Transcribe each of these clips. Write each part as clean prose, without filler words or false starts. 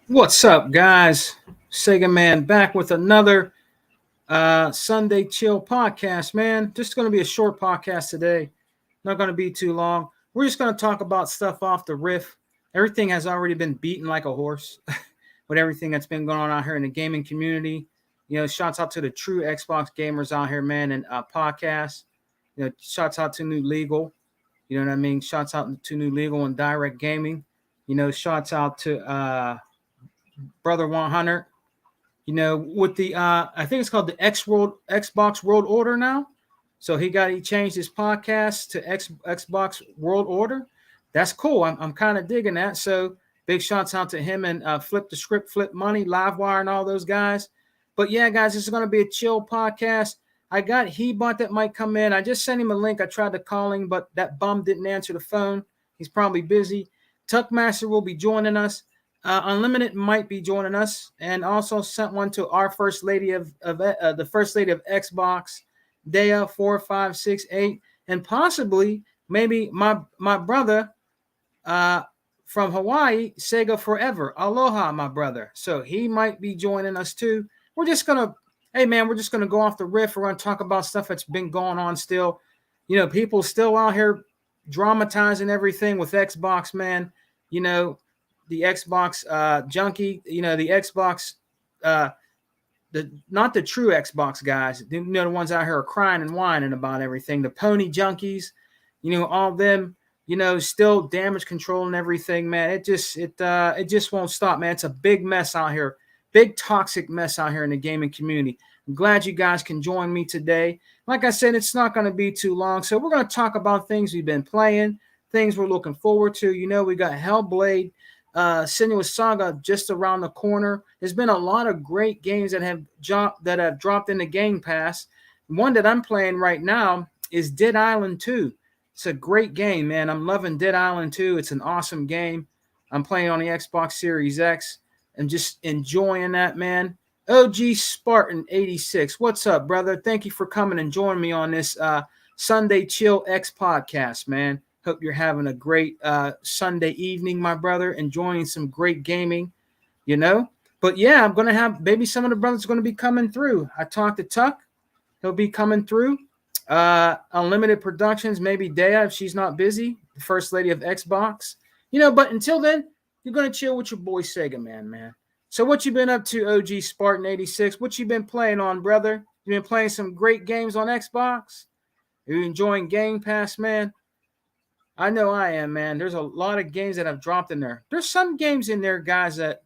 What's up, guys? Sega Man back with another Sunday Chill podcast, man. Just going to be a short podcast today. Not going to be too long. We're just going to talk about stuff off the riff. Everything has already been beaten like a horse with everything that's been going on out here in the gaming community. Shouts out to the true Xbox gamers out here, man, and podcasts. Shouts out to New Legal. You know what I mean? Shouts out to New Legal and Direct Gaming. Shouts out to Brother 100. With the I think it's called the Xbox World Order now. So he changed his podcast to Xbox World Order. That's cool. I'm kind of digging that. So big shouts out to him and Flip the Script, Flip Money, Livewire, and all those guys. But yeah, guys, this is going to be a chill podcast. I got Hebot that might come in. I just sent him a link. I tried to call him, but that bum didn't answer the phone. He's probably busy. Tuckmaster will be joining us. Unlimited might be joining us, and also sent one to our first lady of the first lady of Xbox, Dea 4568, and possibly maybe my brother from Hawaii, Sega Forever. Aloha, my brother. So he might be joining us too. Hey man, we're just gonna go off the riff. We're gonna talk about stuff that's been going on still. People still out here dramatizing everything with Xbox, man. The Xbox junkie, the Xbox, not the true Xbox guys, the ones out here are crying and whining about everything. The pony junkies, all them, still damage control and everything, man. It just won't stop, man. It's a big mess out here, big toxic mess out here in the gaming community. I'm glad you guys can join me today. Like I said, it's not going to be too long, so we're going to talk about things we've been playing, things we're looking forward to. We got Hellblade. Senua's Saga just around the corner. There's been a lot of great games that have dropped in the Game Pass. One that I'm playing right now is Dead Island 2. It's a great game, man. I'm loving Dead Island 2. It's an awesome game. I'm playing on the Xbox Series X and just enjoying that, man. OG Spartan 86. What's up, brother? Thank you for coming and joining me on this Sunday Chill X podcast, man. Hope you're having a great Sunday evening, my brother, enjoying some great gaming, But yeah, I'm going to have maybe some of the brothers are going to be coming through. I talked to Tuck. He'll be coming through. Unlimited Productions, maybe Dea if she's not busy, the first lady of Xbox. But until then, you're going to chill with your boy Sega Man. So what you been up to, OG Spartan 86? What you been playing on, brother? You been playing some great games on Xbox? Are you enjoying Game Pass, man? I know I am, man. There's a lot of games that have dropped in there. There's some games in there, guys, that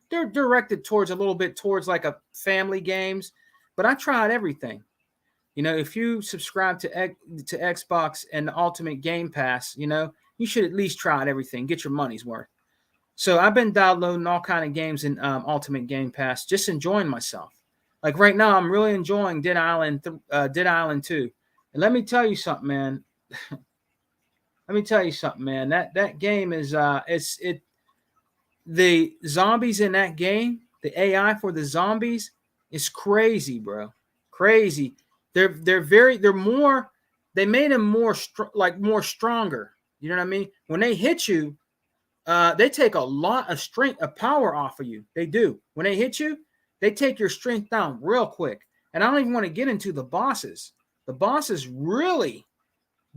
they're directed towards a little bit towards like a family games, but I tried everything. If you subscribe to Xbox and the Ultimate Game Pass, you should at least try everything, get your money's worth. So I've been downloading all kind of games in Ultimate Game Pass, just enjoying myself. Like right now, I'm really enjoying Dead Island 2. And let me tell you something, man. That game is the zombies in that game, the AI for the zombies is crazy, bro. Crazy. They made them more stronger. You know what I mean? When they hit you, they take a lot of strength, of power off of you. They do. When they hit you, they take your strength down real quick. And I don't even want to get into the bosses. The bosses really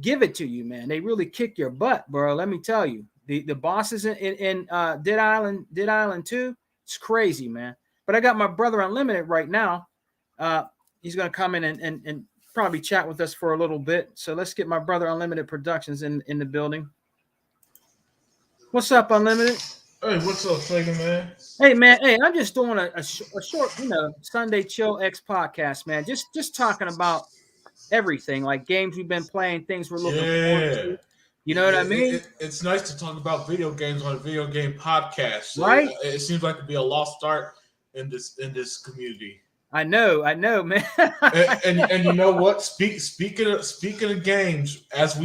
give it to you, man. They really kick your butt, bro. Let me tell you, the bosses in Dead Island 2, it's crazy, man. But I got my brother Unlimited right now. He's gonna come in and probably chat with us for a little bit. So let's get my brother Unlimited Productions in the building. What's up, Unlimited? Hey, what's up, Sega Man? Hey, man. Hey, I'm just doing a short, Sunday Chill X podcast, man. Just talking about everything, like games we've been playing, things we're looking forward Yeah. to. You know what I mean? It's nice to talk about video games on a video game podcast. Right? It seems like it'd be a lost art in this community. I know, man. And you know what? Speaking of games, as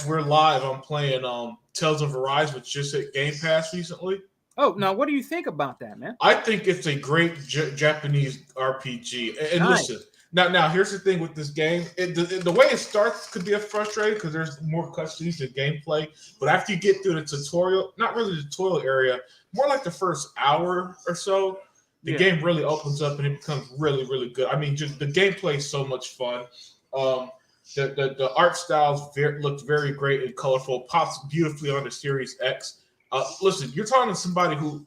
we're live, I'm playing Tales of Arise, which just hit Game Pass recently. Oh, now what do you think about that, man? I think it's a great Japanese RPG. And Nice. listen, Now, here's the thing with this game. The way it starts could be a frustrating because there's more cutscenes and gameplay. But after you get through the tutorial, not really the tutorial area, more like the first hour or so, the game really opens up and it becomes really, really good. I mean, just the gameplay is so much fun. The art styles looked very great and colorful. Pops beautifully on the Series X. Listen, you're talking to somebody who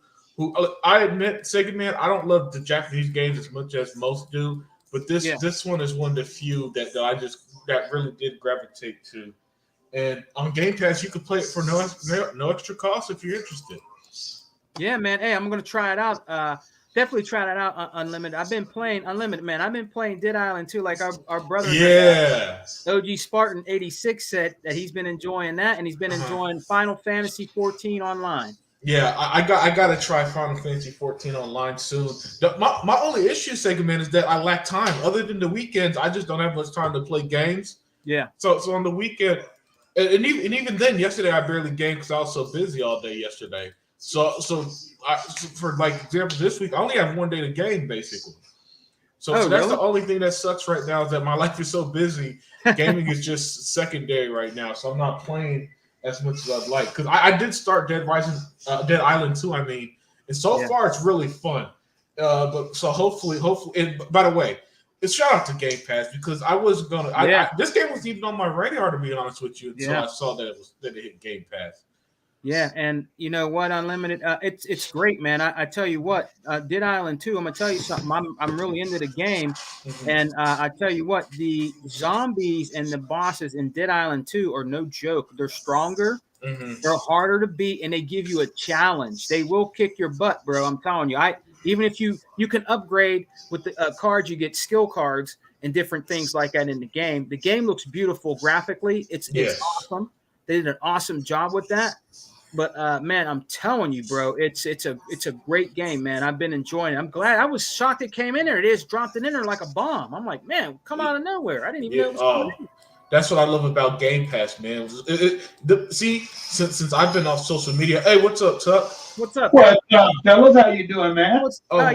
I admit, Sega Man, I don't love the Japanese games as much as most do. But this one is one of the few that really did gravitate to. And on Game Pass, you can play it for no extra cost if you're interested. Yeah, man. Hey, I'm gonna try it out. Definitely try that out. Unlimited. I've been playing Unlimited, man. I've been playing Dead Island too. Like our brother, OG Spartan 86 said that he's been enjoying that, and he's been enjoying Final Fantasy 14 online. Yeah, I got to try Final Fantasy 14 online soon. My only issue, Sega Man, is that I lack time. Other than the weekends, I just don't have much time to play games. Yeah. So on the weekend, and even then, yesterday I barely gamed because I was so busy all day yesterday. So for like example, this week I only have one day to game basically. So that's really? The only thing that sucks right now is that my life is so busy. Gaming is just secondary right now, so I'm not playing as much as I'd like, because I did start Dead Island 2. I mean, and so far it's really fun. But so hopefully, and by the way, it's shout out to Game Pass because I was gonna. This game was even on my radar, to be honest with you, until I saw that it hit Game Pass. Yeah, and you know what, Unlimited, it's great, man. I tell you what, Dead Island 2, I'm gonna tell you something. I'm really into the game, and I tell you what, the zombies and the bosses in Dead Island 2 are no joke. They're stronger, they're harder to beat, and they give you a challenge. They will kick your butt, bro. I'm telling you. Even if you can upgrade with the cards, you get skill cards and different things like that in the game. The game looks beautiful graphically. It's awesome. They did an awesome job with that. But man, I'm telling you, bro, it's a great game, man. I've been enjoying it. I'm glad. I was shocked it came in there. It is dropped it in there like a bomb. I'm like, man, come out of nowhere. I didn't even know it was coming in. That's what I love about Game Pass, man. See, since I've been off social media, hey, what's up, Tuck? What's up? What's up, fellas? How you doing, man?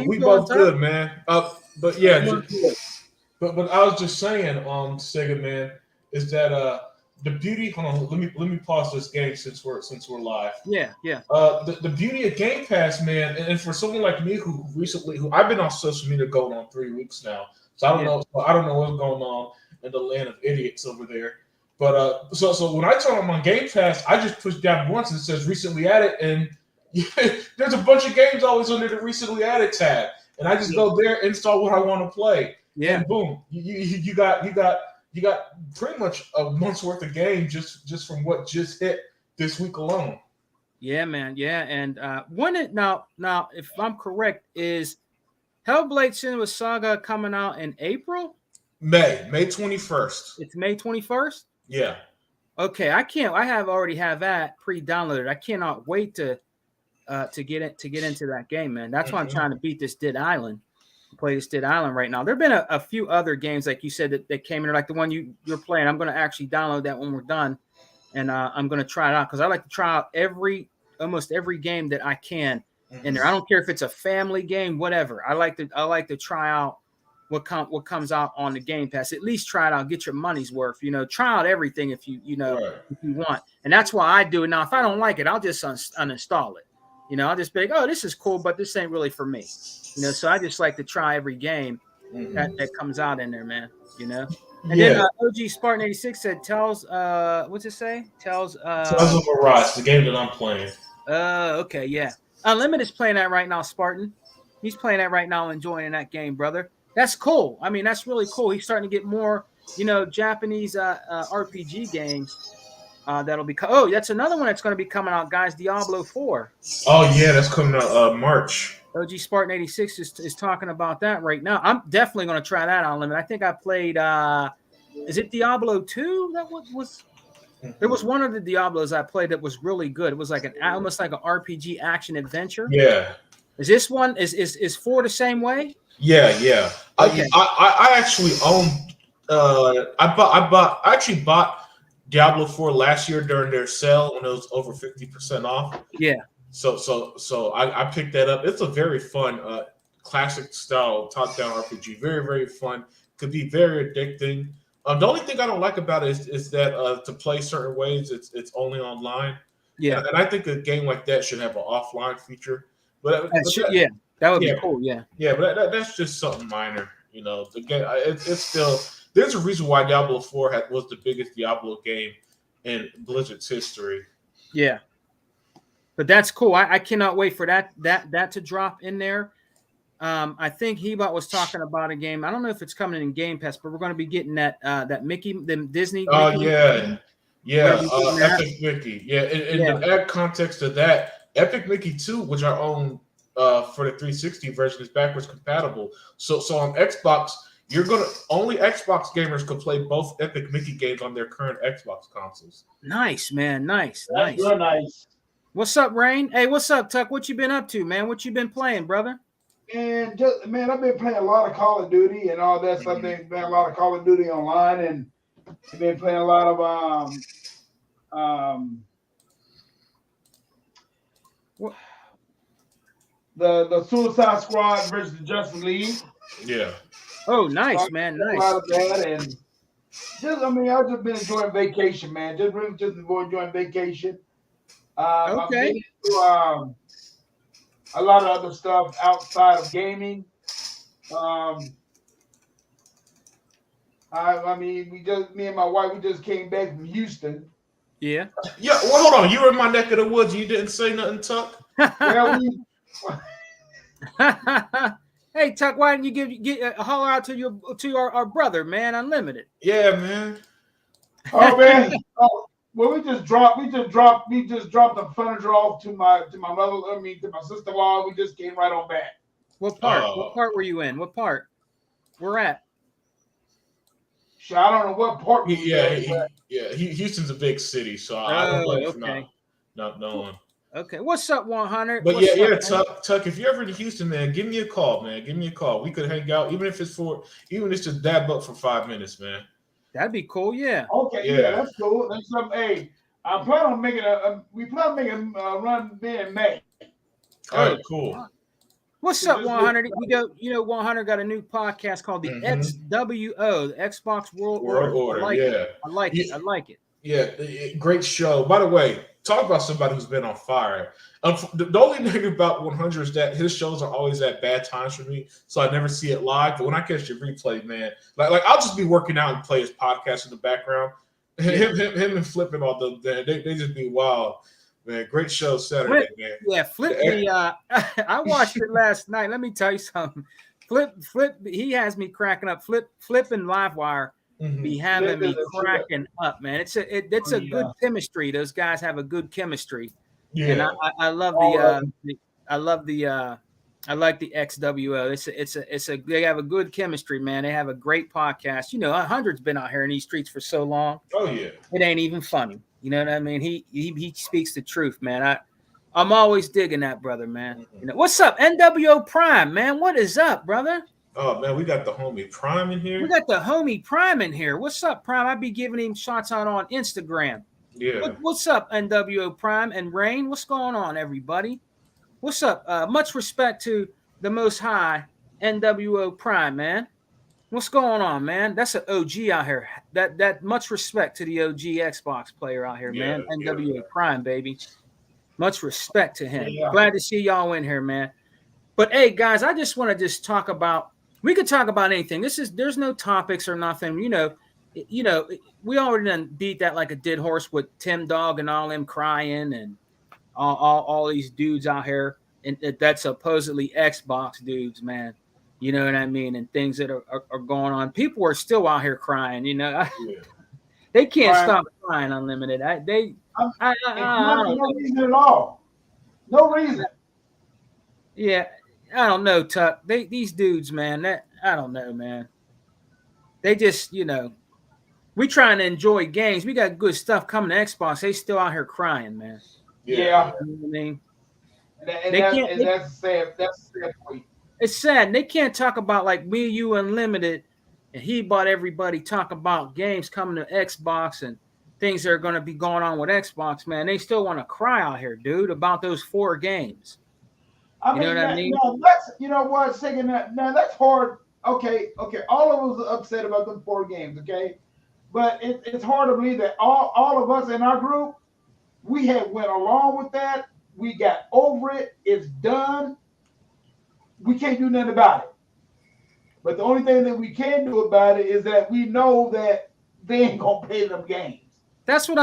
We both good, man. But yeah, but I was just saying, Sega Man, is that the beauty. Hold on, let me pause this game since we're live. Yeah. The beauty of Game Pass, man, and for someone like me who I've been on social media going on 3 weeks now, so I don't know what's going on in the land of idiots over there. But so when I turn on my Game Pass, I just push down once and it says recently added, and there's a bunch of games always under the recently added tab, and I just go there, install what I want to play, and boom, you got pretty much a month's worth of game just from what just hit this week alone. Yeah, man. Yeah, and now, if I'm correct, is Hellblade: Senua's Saga coming out in April? May 21st. It's May 21st? Yeah. Okay, I already have that pre-downloaded. I cannot wait to get into that game, man. That's why I'm trying to beat this Dead Island. Play this Dead Island right now. There've been a few other games, like you said, that came in, like the one you're playing. I'm going to actually download that when we're done, and I'm going to try it out because I like to try out almost every game that I can in there. I don't care if it's a family game, whatever. I like to try out what comes out on the Game Pass. At least try it out, get your money's worth. Try out everything if you want. And that's why I do it. Now, if I don't like it, I'll just uninstall it. I'll just be like, oh, this is cool, but this ain't really for me. So I just like to try every game that comes out in there, man. And then OG Spartan 86 said, "Tells what's it say? Tells of Arise, the game that I'm playing." Okay, yeah. Unlimited is playing that right now, Spartan. He's playing that right now, enjoying that game, brother. That's cool. I mean, that's really cool. He's starting to get more, Japanese RPG games. That'll be. That's another one that's going to be coming out, guys. Diablo 4. Oh yeah, that's coming out March. OG Spartan 86 is talking about that right now. I'm definitely going to try that on limit. I think I played. Is it Diablo 2? That was. There was one of the Diablos I played that was really good. It was like almost like an RPG action adventure. Yeah. Is this one is 4 the same way? Yeah. Okay. I actually own. I actually bought Diablo 4 last year during their sale when it was over 50% off. Yeah. So I picked that up. It's a very fun classic style top-down RPG. Very, very fun. could be very addicting. The only thing I don't like about it is that to play certain ways, it's only online. Yeah, And I think a game like that should have an offline feature. But that would yeah. be cool. Yeah, yeah, but that's just something minor. You know, the game it's still there's a reason why Diablo 4 was the biggest Diablo game in Blizzard's history. yeah. But that's cool. I cannot wait for that to drop in there. I think Hebot was talking about a game. I don't know if it's coming in Game Pass, but we're going to be getting that Mickey, the Disney. Oh Mickey yeah, Epic Mickey. Yeah, and to add context to that, Epic Mickey 2, which I own for the 360 version, is backwards compatible. So on Xbox, only Xbox gamers can play both Epic Mickey games on their current Xbox consoles. Nice, man. Nice. Real nice. What's up, Rain? Hey, what's up, Tuck? What you been up to, man? What you been playing, brother? And I've been playing a lot of Call of Duty and all that stuff. I've been playing a lot of Call of Duty online, and I've been playing a lot of the Suicide Squad versus the Justice League. Yeah. Oh, nice, man. Nice. A lot of that, and I've just been enjoying vacation, man. Just enjoying vacation. Okay. I've been into, a lot of other stuff outside of gaming. Me and my wife, we just came back from Houston. Yeah. Yeah. Well, hold on. You were in my neck of the woods. You didn't say nothing, Tuck. Well, Hey, Tuck, why didn't you get a holler out to our brother, man? Unlimited. Yeah, man. oh man. Well, we just dropped the furniture off to my mother. To my sister-in-law. We just came right on back. What part? What part were you in? What part? We're at. Sure, I don't know what part. Houston's a big city, so I don't blame you for not knowing. Okay, what's up, 100? But Tuck, if you're ever in Houston, man, give me a call, man. Give me a call. We could hang out, even if it's just dab up for 5 minutes, man. That'd be cool, yeah. Okay, yeah, that's cool. That's something. Hey, I plan on making a run there in May. All right, cool. What's up, 100? 100 got a new podcast called the XWO, the Xbox World Order. I like it. Yeah, great show. By the way, talk about somebody who's been on fire. The only thing about 100 is that his shows are always at bad times for me, so I never see it live. But when I catch the replay, man, like I'll just be working out and play his podcast in the background. Him and Flip and all they just be wild, man. Great show Saturday, man. Yeah, Flip. I watched it last night. Let me tell you something. Flip. He has me cracking up. Flip and Livewire. Be having me cracking up, man. It's a good chemistry. Those guys have a good chemistry. Yeah. And I love I like the XWO. They have a good chemistry, man. They have a great podcast. 100's been out here in these streets for so long. Oh yeah. It ain't even funny. You know what I mean? He speaks the truth, man. I'm always digging that brother, man. What's up, NWO Prime, man? What is up, brother? Oh man, we got the homie Prime in here. What's up, Prime? I be giving him shots out on Instagram. Yeah. What's up, NWO Prime and Rain? What's going on, everybody? What's up? Much respect to the Most High, NWO Prime, man. What's going on, man? That's an OG out here. That much respect to the OG Xbox player out here, man. NWO Prime, baby. Much respect to him. Yeah. Glad to see y'all in here, man. But hey, guys, I just want to talk about. We could talk about anything. There's no topics or nothing. We already done beat that like a dead horse with Tim Dog and all them crying and all these dudes out here and that supposedly Xbox dudes, man. You know what I mean? And things that are going on. People are still out here crying. They can't stop crying. Unlimited. No reason at all. No reason. Yeah. I don't know, Tuck. These dudes, man. I don't know, man. They just, we trying to enjoy games. We got good stuff coming to Xbox. They still out here crying, man. Yeah. You know what I mean? That's sad. That's sad for you. It's sad. They can't talk about like Me, You, Unlimited, and he bought everybody talk about games coming to Xbox and things that are going to be going on with Xbox, man. They still want to cry out here, dude, about those 4 games. I mean, what? Saying that now, that's hard okay. All of us are upset about them 4 games, okay? But it's hard to believe that all of us in our group, we had went along with that. We got over it. It's done. We can't do nothing about it. But the only thing that we can do about it is that we know that they ain't gonna pay them games. That's what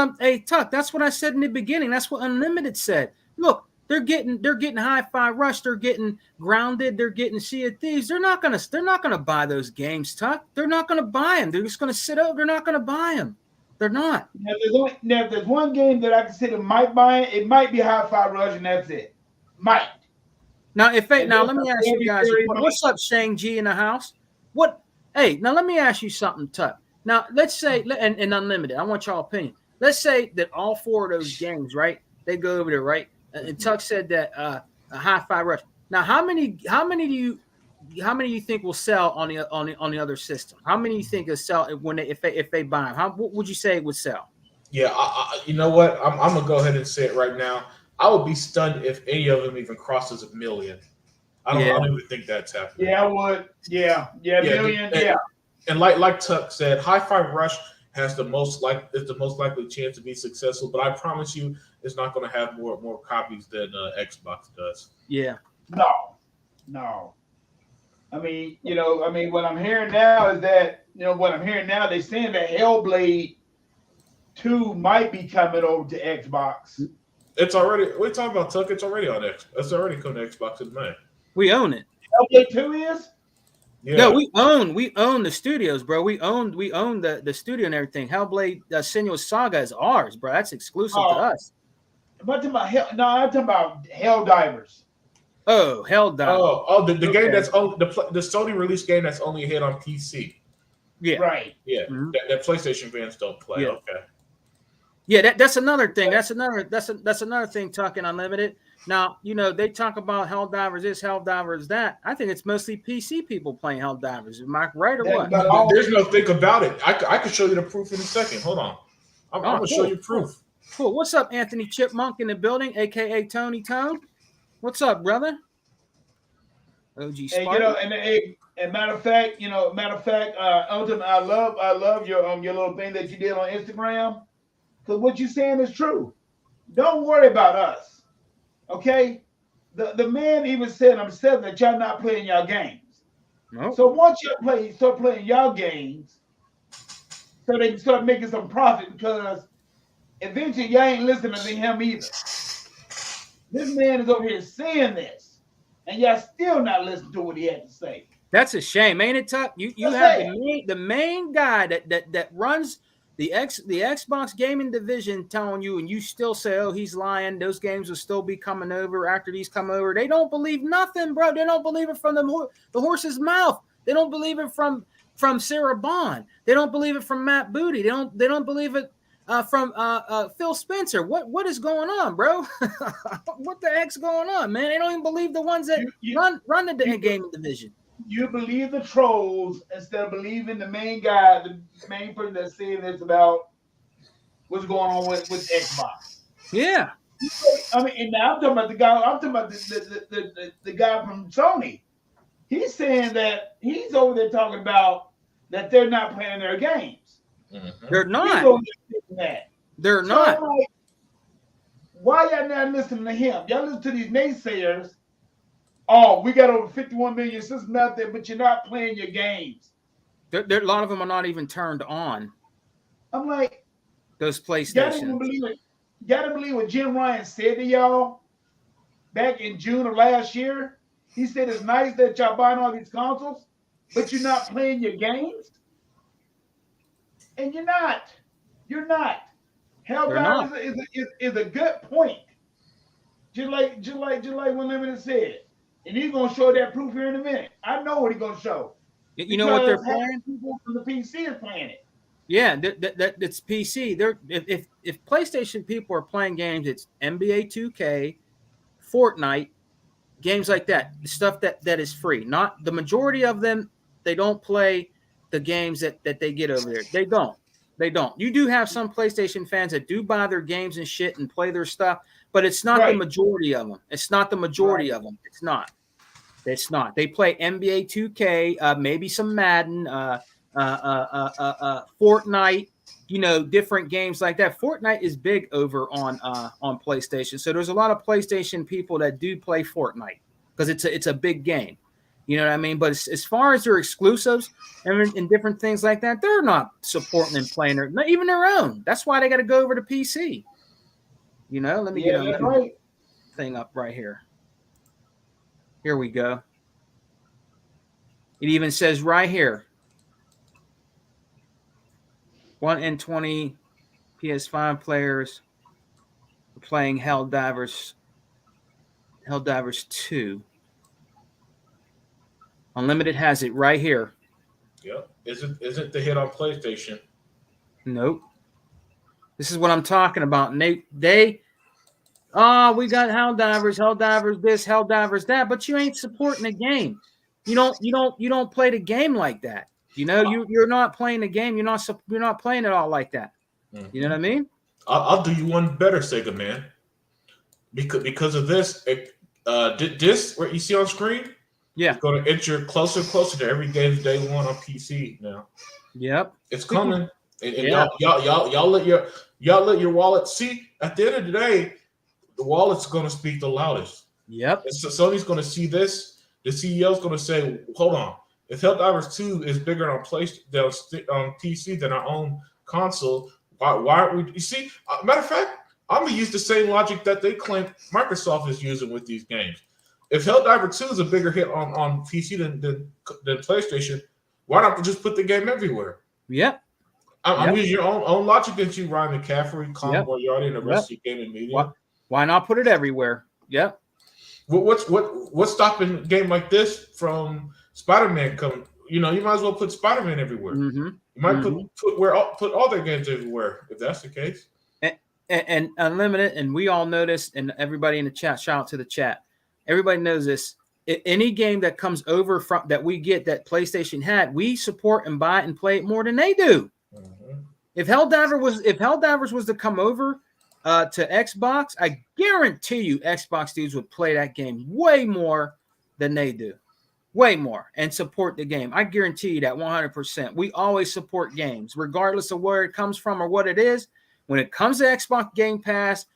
Tuck. That's what I said in the beginning. That's what Unlimited said. Look, they're getting Hi-Fi Rush. They're getting Grounded. They're getting Sea of Thieves. They're not gonna buy those games, Tuck. They're not gonna buy them. They're just gonna sit over. They're not gonna buy them. They're not. Now, if there's one game that I consider might buy it might be Hi-Fi Rush, and that's it. Might. Now, let me ask you guys, what's up, Shang G in the house? What? Hey, now let me ask you something, Tuck. Now, let's say, and Unlimited, I want y'all opinion. Let's say that all 4 of those games, right? They go over there, right? And Tuck said that a Hi-Fi Rush. Now, how many do you think will sell on the other system? How many do you think will sell if they buy them? What would you say it would sell? Yeah, you know what? I'm gonna go ahead and say it right now. I would be stunned if any of them even crosses 1 million. I don't even think that's happening. Yeah, I would. Yeah, million. Yeah. And like Tuck said, Hi-Fi Rush has the most likely chance to be successful, but I promise you, it's not going to have more copies than Xbox does. Yeah. No. I mean, what I'm hearing now is that they're saying that Hellblade 2 might be coming over to Xbox. It's already. What are you talking about, Tuck? It's already on Xbox. It's already coming to Xbox in May. We own it. Hellblade 2 is? Yeah. No, we own the studios, bro. We own the studio and everything. Hellblade Senua's Saga is ours, bro. That's exclusive to us. I'm talking about Helldivers. Oh, Helldivers. The game that's on the Sony release game that's only a hit on PC. Yeah. Right. Yeah. Mm-hmm. That PlayStation fans don't play. Yeah. Okay. Yeah, that's another thing. That's another thing. Talking Unlimited. Now, they talk about Helldivers this, Helldivers that. I think it's mostly PC people playing Helldivers. Am I right or what? There's no think about it. I could show you the proof in a second. Hold on. I'm going to show you proof. Cool. What's up, Anthony Chipmunk in the building, a.k.a. Tony Tone? What's up, brother? OG Spartan. And matter of fact, Elton, I love your little thing that you did on Instagram. Because what you're saying is true. Don't worry about us. Okay, the man even said himself that y'all not playing y'all games. Nope. So once you start playing y'all games, so they can start making some profit because eventually y'all ain't listening to him either. This man is over here saying this, and y'all still not listening to what he had to say. That's a shame, ain't it, Tuck? You have the main guy that runs the Xbox gaming division telling you, and you still say, oh, he's lying. Those games will still be coming over after these come over. They don't believe nothing, bro. They don't believe it from the horse's mouth. They don't believe it from Sarah Bond. They don't believe it from Matt Booty. They don't believe it from Phil Spencer. What is going on, bro? What the heck's going on, man? They don't even believe the ones that run the gaming division. You believe the trolls instead of believing the main guy, the main person that's saying this about what's going on with Xbox. Yeah. I mean, and now I'm talking about the guy. I'm talking about the guy from Sony. He's saying that he's over there talking about that they're not playing their games. Mm-hmm. They're not. They're not. Like, why y'all not listening to him? Y'all listen to these naysayers. Oh, we got over 51 million systems out there, but you're not playing your games. A lot of them are not even turned on. I'm like, those PlayStations. Gotta believe what Jim Ryan said to y'all back in June of last year. He said it's nice that y'all buying all these consoles, but you're not playing your games. And you're not. You're not. Helldivers is a good point. Just like when Limited said. And he's gonna show that proof here in a minute. I know what he's gonna show. You know what they're playing? People from the PC is playing it. Yeah, that's PC. If PlayStation people are playing games, it's NBA 2K, Fortnite, games like that. Stuff that is free. Not the majority of them. They don't play the games that they get over there. They don't. You do have some PlayStation fans that do buy their games and shit and play their stuff. But it's not the majority of them. It's not the majority of them. It's not. It's not. They play NBA 2K, maybe some Madden, Fortnite, different games like that. Fortnite is big over on PlayStation. So there's a lot of PlayStation people that do play Fortnite because it's a big game. You know what I mean? But as far as their exclusives and different things like that, they're not supporting and playing not even their own. That's why they got to go over to PC. Let me get a thing up right here. Here we go. It even says right here, 1 in 20 PS5 players are playing Helldivers 2. Unlimited has it right here. Yep. Isn't the hit on PlayStation? Nope. This is what I'm talking about. And we got Helldivers this, Helldivers that, but you ain't supporting the game. You don't play the game like that. You're not playing the game. You're not playing it all like that. Mm-hmm. You know what I mean? I'll do you one better, Sega man. Because of this, this what you see on screen, yeah, it's going to enter closer and closer to every game's day one on PC now. Yep, it's coming. And y'all let your wallet see. At the end of the day, the wallet's going to speak the loudest. Yep. And so Sony's going to see this. The CEO's going to say, "Hold on. If Helldivers 2 is bigger on PC than our own console, why aren't we?" You see, matter of fact, I'm gonna use the same logic that they claim Microsoft is using with these games. If Helldivers 2 is a bigger hit on PC than PlayStation, why not just put the game everywhere? Yep. I'm using your own logic that you, Ryan McCaffrey, Colin Moriarty, and the rest of your gaming media. Why not put it everywhere? Yep. What's stopping a game like this from Spider-Man coming? You might as well put Spider-Man everywhere. Mm-hmm. You might put all their games everywhere if that's the case. And Unlimited, and we all noticed, and everybody in the chat, shout out to the chat. Everybody knows this. Any game that comes over from that we get that PlayStation had, we support and buy it and play it more than they do. Mm-hmm. If Helldivers was to come over to Xbox, I guarantee you Xbox dudes would play that game way more than they do. Way more, and support the game. I guarantee you that 100%. We always support games, regardless of where it comes from or what it is. When it comes to Xbox Game Pass,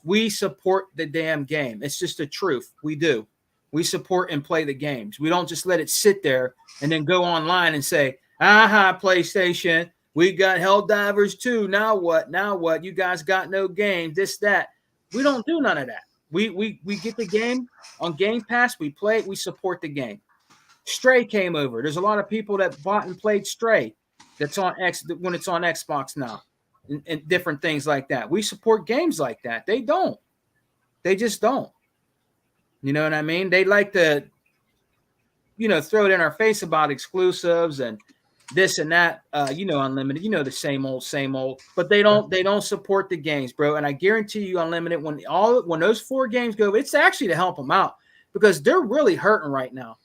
we support the damn game. It's just the truth. We do. We support and play the games. We don't just let it sit there and then go online and say, aha, PlayStation, we got Helldivers 2. Now what? Now what? You guys got no game, this, that. We don't do none of that. We get the game on Game Pass. We play it. We support the game. Stray came over. There's a lot of people that bought and played Stray that's on when it's on Xbox now. And different things like that. We support games like that. They don't. They just don't. You know what I mean? They like to, throw it in our face about exclusives and this and that. Unlimited. The same old. But they don't support the games, bro. And I guarantee you, Unlimited, when those 4 games go, it's actually to help them out because they're really hurting right now.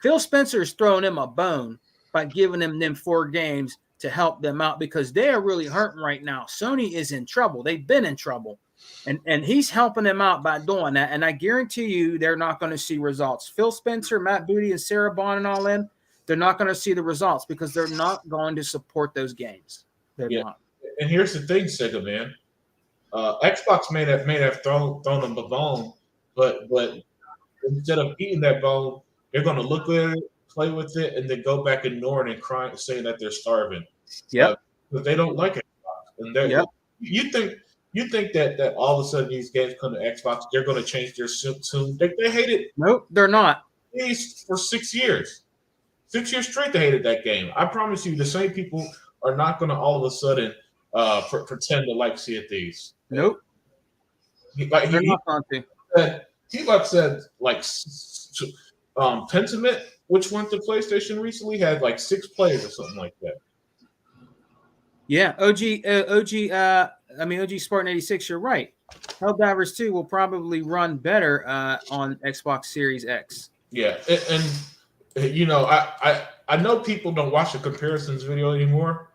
Phil Spencer is throwing them a bone by giving them 4 games to help them out because they are really hurting right now. Sony is in trouble. They've been in trouble. And he's helping them out by doing that. And I guarantee you they're not going to see results. Phil Spencer, Matt Booty, and Sarah Bond and all them, they're not going to see the results because they're not going to support those games. They're not. And here's the thing, Sega man. Xbox may have thrown them a bone, but instead of eating that bone, they're going to look at it, play with it, and then go back ignoring and crying, saying that they're starving. Yeah, but they don't like Xbox. And you think that all of a sudden these games come to Xbox, they're going to change their tune? They hate it. Nope, they're not. For 6 years. 6 years straight, they hated that game. I promise you, the same people are not going to all of a sudden pretend to like Sea of Thieves. Nope. They're not going to. T-Buck said, Pentiment, which went to PlayStation recently, had 6 players or something like that. Yeah, OG Spartan 86, you're right. Helldivers 2 will probably run better on Xbox Series X. Yeah, and I know people don't watch the comparisons video anymore,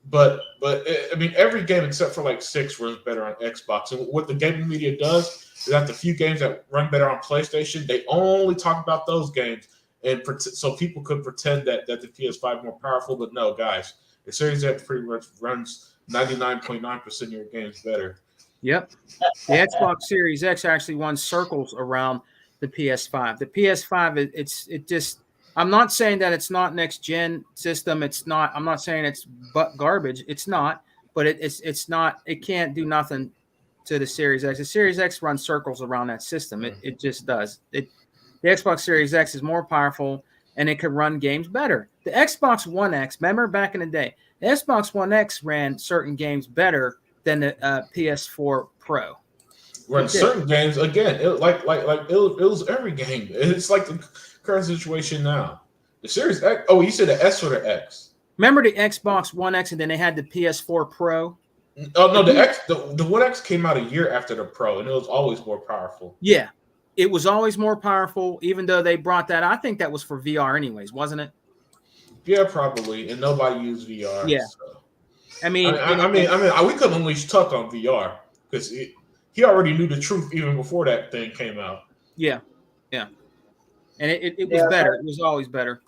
But I mean, every game except for like 6 runs better on Xbox. And what the gaming media does is that the few games that run better on PlayStation, they only talk about those games, and so people could pretend that the PS5 more powerful. But no, guys, the Series X pretty much runs 99.9% of your games better. Yep. The Xbox Series X actually runs circles around the PS5. The PS5, it just. I'm not saying that it's not next gen system. It's not. I'm not saying it's but garbage. It's not. But it's not. It can't do nothing to the Series X. The Series X runs circles around that system. It just does. The Xbox Series X is more powerful and it can run games better. The Xbox One X. Remember back in the day, the Xbox One X ran certain games better than the PS4 Pro. Run certain games again. It was every game. It's like the current situation now. The Series X. Oh, you said the S or the X? Remember the Xbox One X, and then they had the PS4 Pro. Oh no, the X. The One X came out a year after the Pro, and it was always more powerful. Yeah, it was always more powerful, even though they brought that. I think that was for VR, anyways, wasn't it? Yeah, probably. And nobody used VR. Yeah. So. I mean, we couldn't unleash Tuck on VR because he already knew the truth even before that thing came out. Yeah, yeah. And it was better. It was always better.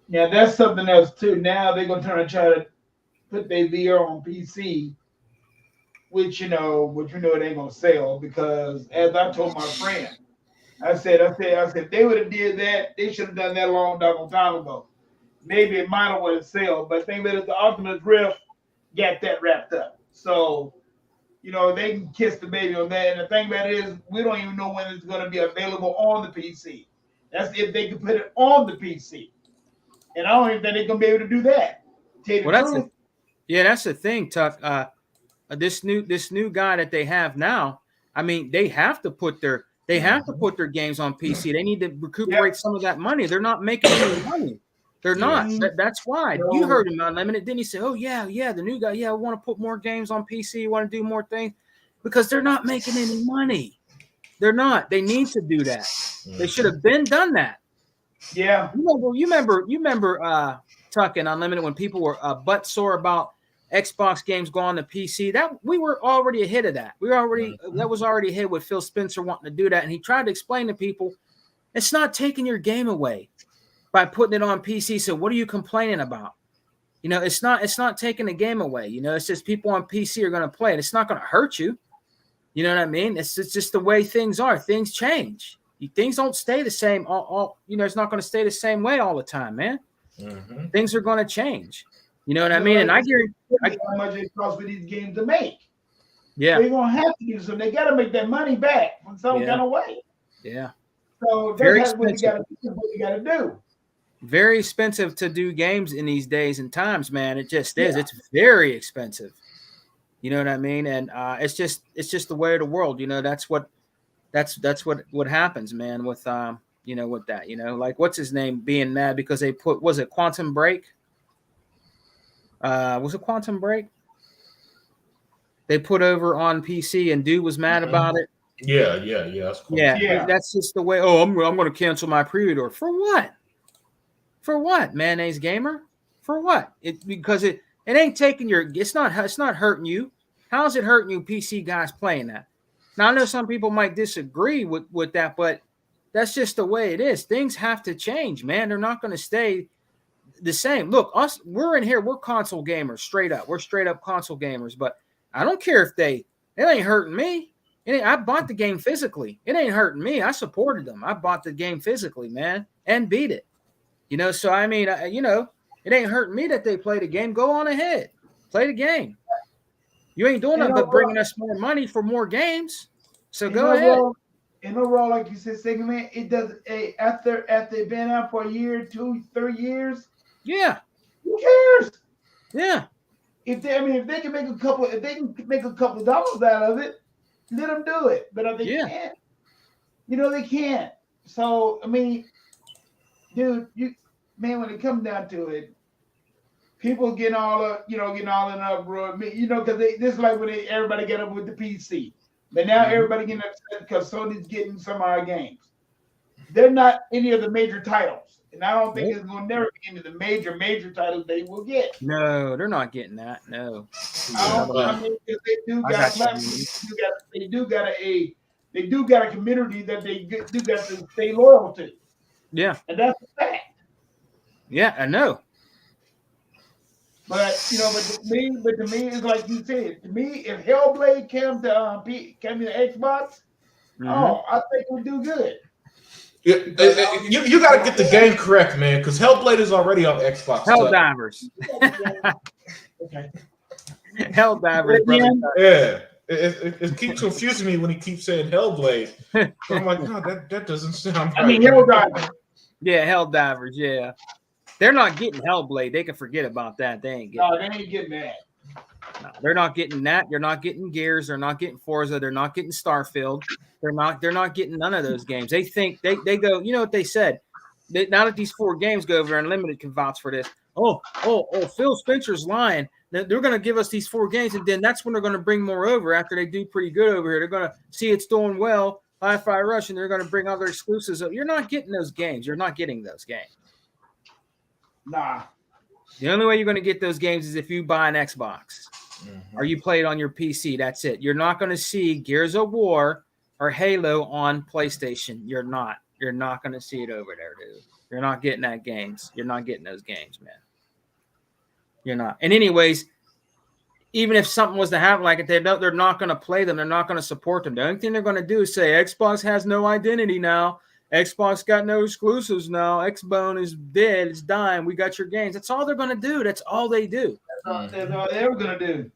Yeah, that's something else too. Now they're gonna try to put their VR on PC, which you know it ain't gonna sell because as I told my friend, I said if they would have did that, they should have done that a long time ago. Maybe it might have would have sell, but think that the Oculus Rift got that wrapped up. So they can kiss the baby on that. And the thing about it is, we don't even know when it's going to be available on the PC. That's if they can put it on the PC. And I don't even think they're going to be able to do that. That's the thing, Tuck. This new guy that they have now, I mean, they have to put their games on PC. They need to recuperate some of that money. They're not making any money. They're not. That's why. You heard him on Unlimited. Didn't he say, oh, yeah, the new guy, I want to put more games on PC, want to do more things? Because they're not making any money. They're not. They need to do that. They should have done that. Yeah. You remember Tuck and Unlimited when people were butt sore about Xbox games going to PC? That we were already ahead of that. That was already ahead with Phil Spencer wanting to do that. And he tried to explain to people, it's not taking your game away by putting it on PC. So what are you complaining about? It's not taking the game away. It's just people on PC are going to play it. It's not going to hurt you. You know what I mean? It's just the way things are. Things change. Things don't stay the same. It's not going to stay the same way all the time, man. Mm-hmm. Things are going to change. You know what I mean? And I guarantee how much it costs for these games to make. Yeah. They're going to have to do something. They got to make that money back from some kind of way. Yeah. So that's what you got to do. Very expensive to do games in these days and times, man. It just is. It's very expensive. You know what I mean? And it's just the way of the world. That's what happens, man. With with that. Like what's his name being mad because they was it Quantum Break? Was it Quantum Break? They put over on PC and dude was mad about it. Yeah. That's cool. Yeah. That's just the way. Oh, I'm going to cancel my pre-order for what? For what, Mayonnaise Gamer? For what? Because it ain't taking it's not hurting you. How is it hurting you PC guys playing that? Now I know some people might disagree with that, but that's just the way it is. Things have to change, man. They're not going to stay the same. Look, we're in here, we're console gamers, straight up. We're straight up console gamers, but I don't care if it ain't hurting me. I bought the game physically. It ain't hurting me. I supported them. I bought the game physically, man, and beat it. So I mean, it ain't hurting me that they play the game. Go on ahead, play the game. You ain't doing nothing but bringing us more money for more games. So go ahead. Overall, like you said, second man, it does. After they've been out for a year, 2, 3 years. Yeah. Who cares? Yeah. If they can make a couple of dollars out of it, let them do it. But they can't. They can't. So I mean, dude, when it comes down to it, people getting all in uproar. Because this is like when everybody get up with the PC, but now everybody getting upset because Sony's getting some of our games. they're not any of the major titles. And I don't think it's going to never be any of the major titles they will get. No, they're not getting that. No. I mean, because they do I got a got you. platform. They do got a community that they do got to stay loyal to. Yeah. And that's a fact. Yeah, I know. But to me, it's like you said. To me, if Hellblade came to Xbox, oh, I think we'd do good. Yeah, you got to get the game correct, man, because Hellblade is already on Xbox. Helldivers. Okay. Helldivers, brother. Yeah. It keeps confusing me when he keeps saying Hellblade. So I'm like, no, that doesn't sound right. I mean, Helldiver. Yeah, Helldivers, yeah. They're not getting Hellblade. They can forget about that. They ain't getting They ain't getting that. No, they're not getting that. They're not getting Gears. They're not getting Forza. They're not getting Starfield. They're not getting none of those games. They think they go, you know what they said? Now that these 4 games go over, Unlimited can vouch for this. Oh, Phil Spencer's lying. They're going to give us these 4 games, and then that's when they're going to bring more over after they do pretty good over here. They're going to see it's doing well, Hi-Fi Rush, and they're going to bring other exclusives up. You're not getting those games. You're not getting those games. Nah. The only way you're going to get those games is if you buy an Xbox or you play it on your PC. That's it. You're not going to see Gears of War or Halo on PlayStation. You're not. You're not going to see it over there, dude. You're not getting that games. You're not getting those games, man. You're not. And anyways, even if something was to happen like it, they're not going to play them. They're not going to support them. The only thing they're going to do is say Xbox has no identity now. Xbox got no exclusives now. Xbone is dead. It's dying. We got your games. That's all they're going to do. That's all they do. That's all they're going to do.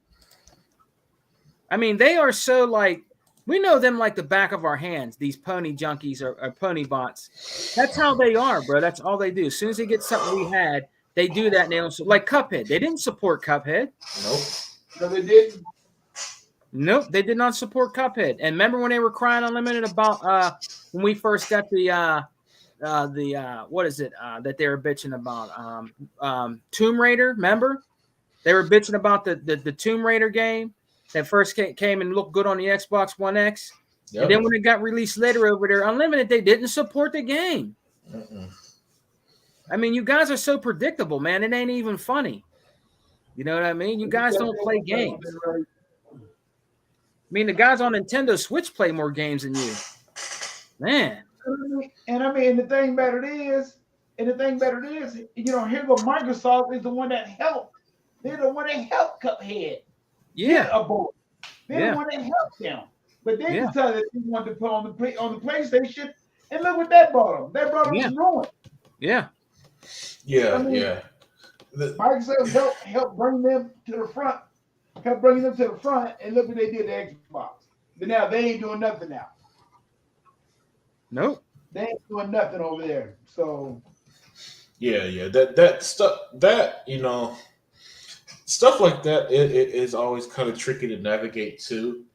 I mean, they are so like, we know them like the back of our hands, these pony junkies or pony bots. That's how they are, bro. That's all they do. As soon as they get something we had, they do that. And they don't, like Cuphead. They didn't support Cuphead. Nope. No, they didn't. Nope, they did not support Cuphead. And remember when they were crying Unlimited about when we first got the what is it that they were bitching about? Tomb Raider, remember? They were bitching about the Tomb Raider game that first came and looked good on the Xbox One X. Yep. And then when it got released later over there, Unlimited, they didn't support the game. I mean, you guys are so predictable, man. It ain't even funny. You know what I mean? You guys don't play games. I mean, the guys on Nintendo Switch play more games than you. Man. And I mean, the thing about it is, here go Microsoft is the one that helped. They're the one that helped Cuphead. Yeah. They're the one that helped them. But they decided they wanted to put on the PlayStation, and look what that brought them. That brought them to ruin. Yeah. Yeah, I mean, Microsoft helped bring them to the front. Kept bringing them to the front, and look what they did to Xbox. But now they ain't doing nothing now. Nope. They ain't doing nothing over there. So yeah. That stuff stuff like that it is always kind of tricky to navigate too.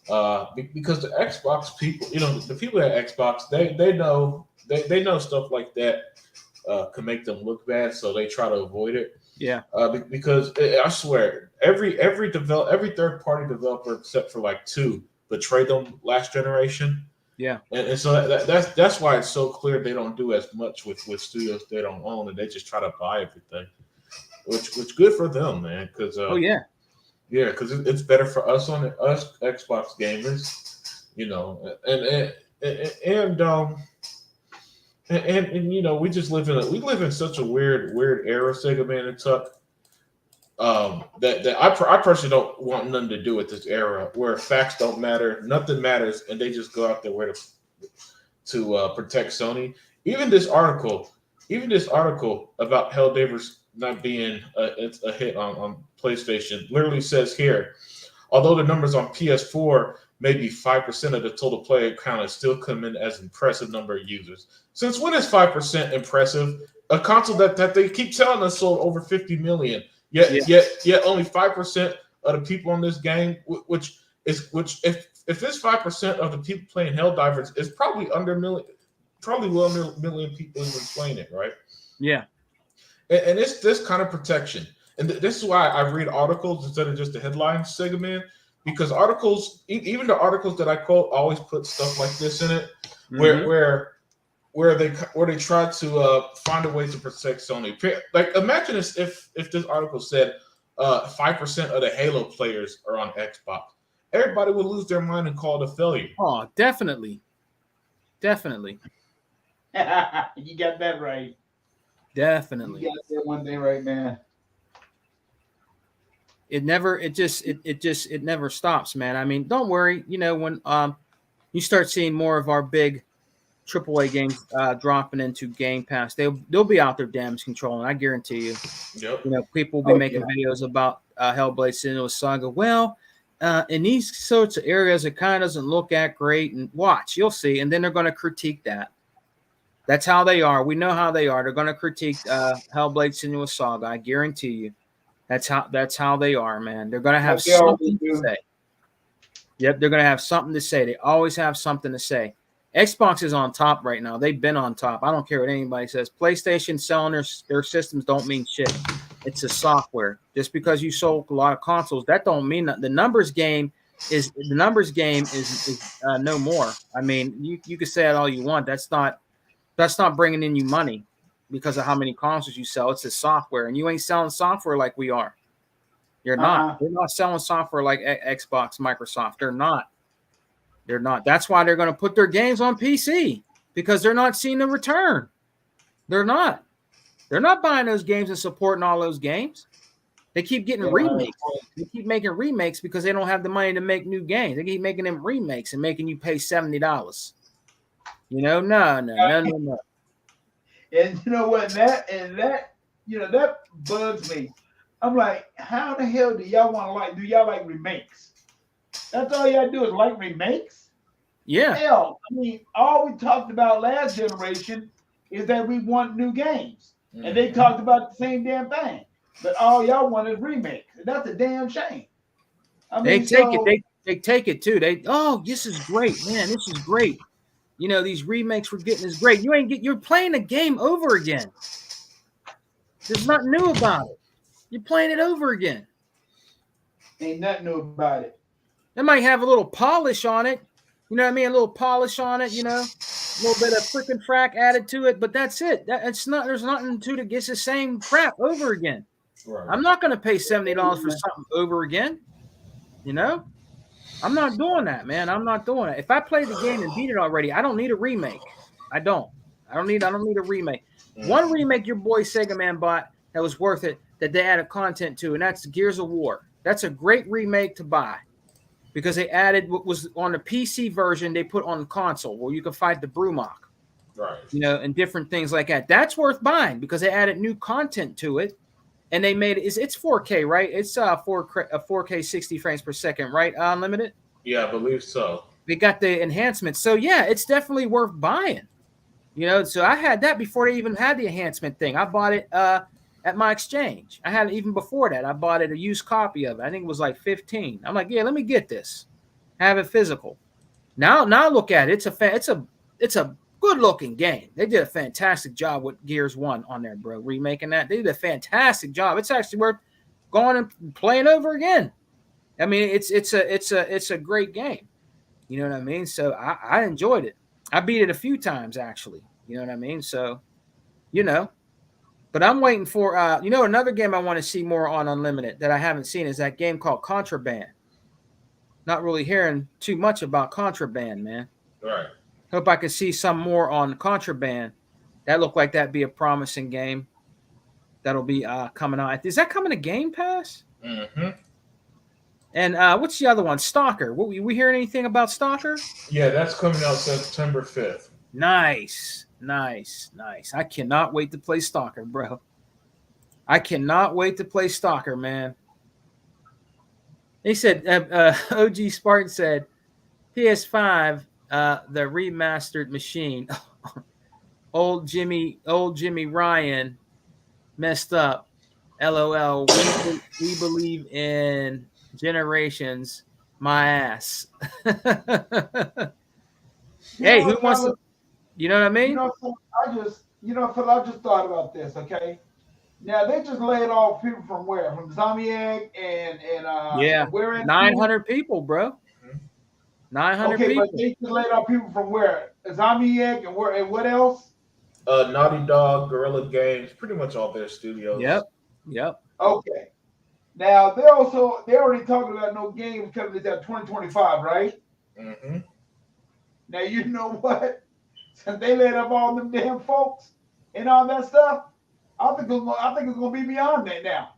Because the Xbox people, the people at Xbox, they know stuff like that can make them look bad, so they try to avoid it. Yeah. Because I swear, every third party developer except for like 2 betrayed them last generation. Yeah. And so that's why it's so clear they don't do as much with studios they don't own, and they just try to buy everything. Which good for them, man. Because because it's better for us Xbox gamers, and we just live in such a weird era, Sega Man and Tuck. That I personally don't want nothing to do with this era where facts don't matter, nothing matters, and they just go out there to protect Sony. Even this article about Helldivers not being a hit on PlayStation literally says here, although the numbers on PS4 may be 5% of the total player count, is still come in as impressive number of users. Since when is 5% impressive? A console that they keep telling us sold over 50 million. Yet only 5% of the people on this game, which if it's 5% of the people playing Helldivers, it's probably under a million people even playing it, right? Yeah. And it's this kind of protection. And this is why I read articles instead of just the headlines, Sega Man, because articles, even the articles that I quote, always put stuff like this in it, where where they try to find a way to protect Sony. Like, imagine if this article said 5% of the Halo players are on Xbox. Everybody would lose their mind and call it a failure. Oh, definitely. Definitely. You got that right. Definitely. You got that one thing right, man. It never stops, man. I mean, don't worry. You know, when you start seeing more of our big AAA games dropping into Game Pass, they'll be out there damage controlling. I guarantee you. Yep. You know, people will be making videos about Hellblade: Senua's Saga. Well, in these sorts of areas, it kind of doesn't look that great. And watch, you'll see. And then they're going to critique that. That's how they are. We know how they are. They're going to critique Hellblade: Senua's Saga. I guarantee you. That's how they are, man. They're going to have something to say. Yep, they're going to have something to say. They always have something to say. Xbox is on top right now. They've been on top. I don't care what anybody says. PlayStation selling their systems don't mean shit. It's a software. Just because you sold a lot of consoles, that don't mean that. The numbers game is no more. I mean, you can say it all you want. That's not bringing in you money because of how many consoles you sell. It's a software, and you ain't selling software like we are. You're not. They're not selling software like Xbox, Microsoft. They're not. They're not. That's why they're going to put their games on PC, because they're not seeing the return. They're not. They're not buying those games and supporting all those games. They keep getting remakes. They keep making remakes because they don't have the money to make new games. They keep making them remakes and making you pay $70. You know, no. And you know what? That bugs me. I'm like, how the hell do y'all want to do y'all like remakes? That's all y'all do is like remakes? Yeah. Hell, I mean, all we talked about last generation is that we want new games. Mm-hmm. And they talked about the same damn thing. But all y'all want is remakes. That's a damn shame. I mean, they take it too. This is great, man. This is great. You know, these remakes we're getting is great. You're playing a game over again. There's nothing new about it. You're playing it over again. Ain't nothing new about it. It might have a little polish on it. You know what I mean? A little polish on it, you know, a little bit of frickin' frack added to it, but that's it. There's nothing to it. It's the same crap over again. Right. I'm not going to pay $70 for something over again. You know? I'm not doing that, man. I'm not doing it. If I play the game and beat it already, I don't need a remake. I don't need a remake. One remake your boy Sega Man bought that was worth it, that they added content to, and that's Gears of War. That's a great remake to buy because they added what was on the PC version they put on the console where you can fight the Brumok. Right. You know, and different things like that. That's worth buying because they added new content to it. And they made it. It's 4K, right? It's 4K 60 frames per second, right? Unlimited. Yeah, I believe so. They got the enhancements, so yeah, it's definitely worth buying. You know, so I had that before they even had the enhancement thing. I bought it at my exchange. I had it even before that. I bought it a used copy of it. I think it was like 15. I'm like, yeah, let me get this, have it physical. Now look at it. It's a good-looking game. They did a fantastic job with Gears 1 on there, bro. Remaking that. They did a fantastic job. It's actually worth going and playing over again. I mean, it's a great game. You know what I mean? So I enjoyed it. I beat it a few times, actually. You know what I mean? So, you know. But I'm waiting for, another game I want to see more on Unlimited that I haven't seen is that game called Contraband. Not really hearing too much about Contraband, man. Right. Hope I can see some more on Contraband. That looked like that'd be a promising game. That'll be coming out. Is that coming to Game Pass? Mm-hmm. And what's the other one? Stalker. We hear anything about Stalker? Yeah, that's coming out September 5th. Nice. I cannot wait to play Stalker, bro. I cannot wait to play Stalker, man. He said, OG Spartan said, PS5, the remastered machine. old Jimmy Ryan messed up. LOL. We believe in generations. My ass. Hey, who wants to? You know what I mean? I just thought about this. Okay, now they just laid off people from where? From Zombiac and where? 900 people, bro. 900 people. But they just laid off people from where? Insomniac and what else? Naughty Dog, Guerrilla Games, pretty much all their studios. Yep. Okay. Now they already talking about no games coming to 2025, right? Mm-hmm. Now you know what? Since they let up all them damn folks and all that stuff, I think it's gonna be beyond that now.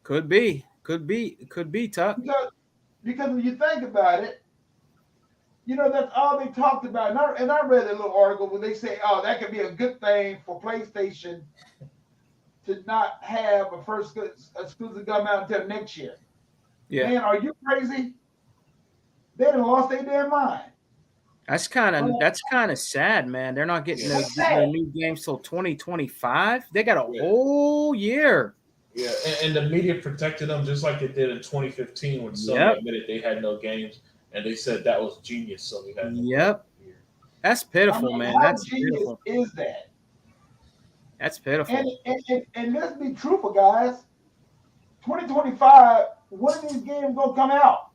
Could be, Tuck. Because when you think about it, you know that's all they talked about. And I read a little article where they say, "Oh, that could be a good thing for PlayStation to not have a first exclusive come out until next year." Yeah, Man, are you crazy? They done lost their damn mind. that's kind of sad, man. They're not getting no new games till 2025. They got a whole year. Yeah, and the media protected them just like it did in 2015 when Sony admitted they had no games, and they said that was genius. Sony had no games. That's pitiful, man. That's pitiful. Is that? That's pitiful. And let's be truthful, guys. 2025, when are these games gonna come out?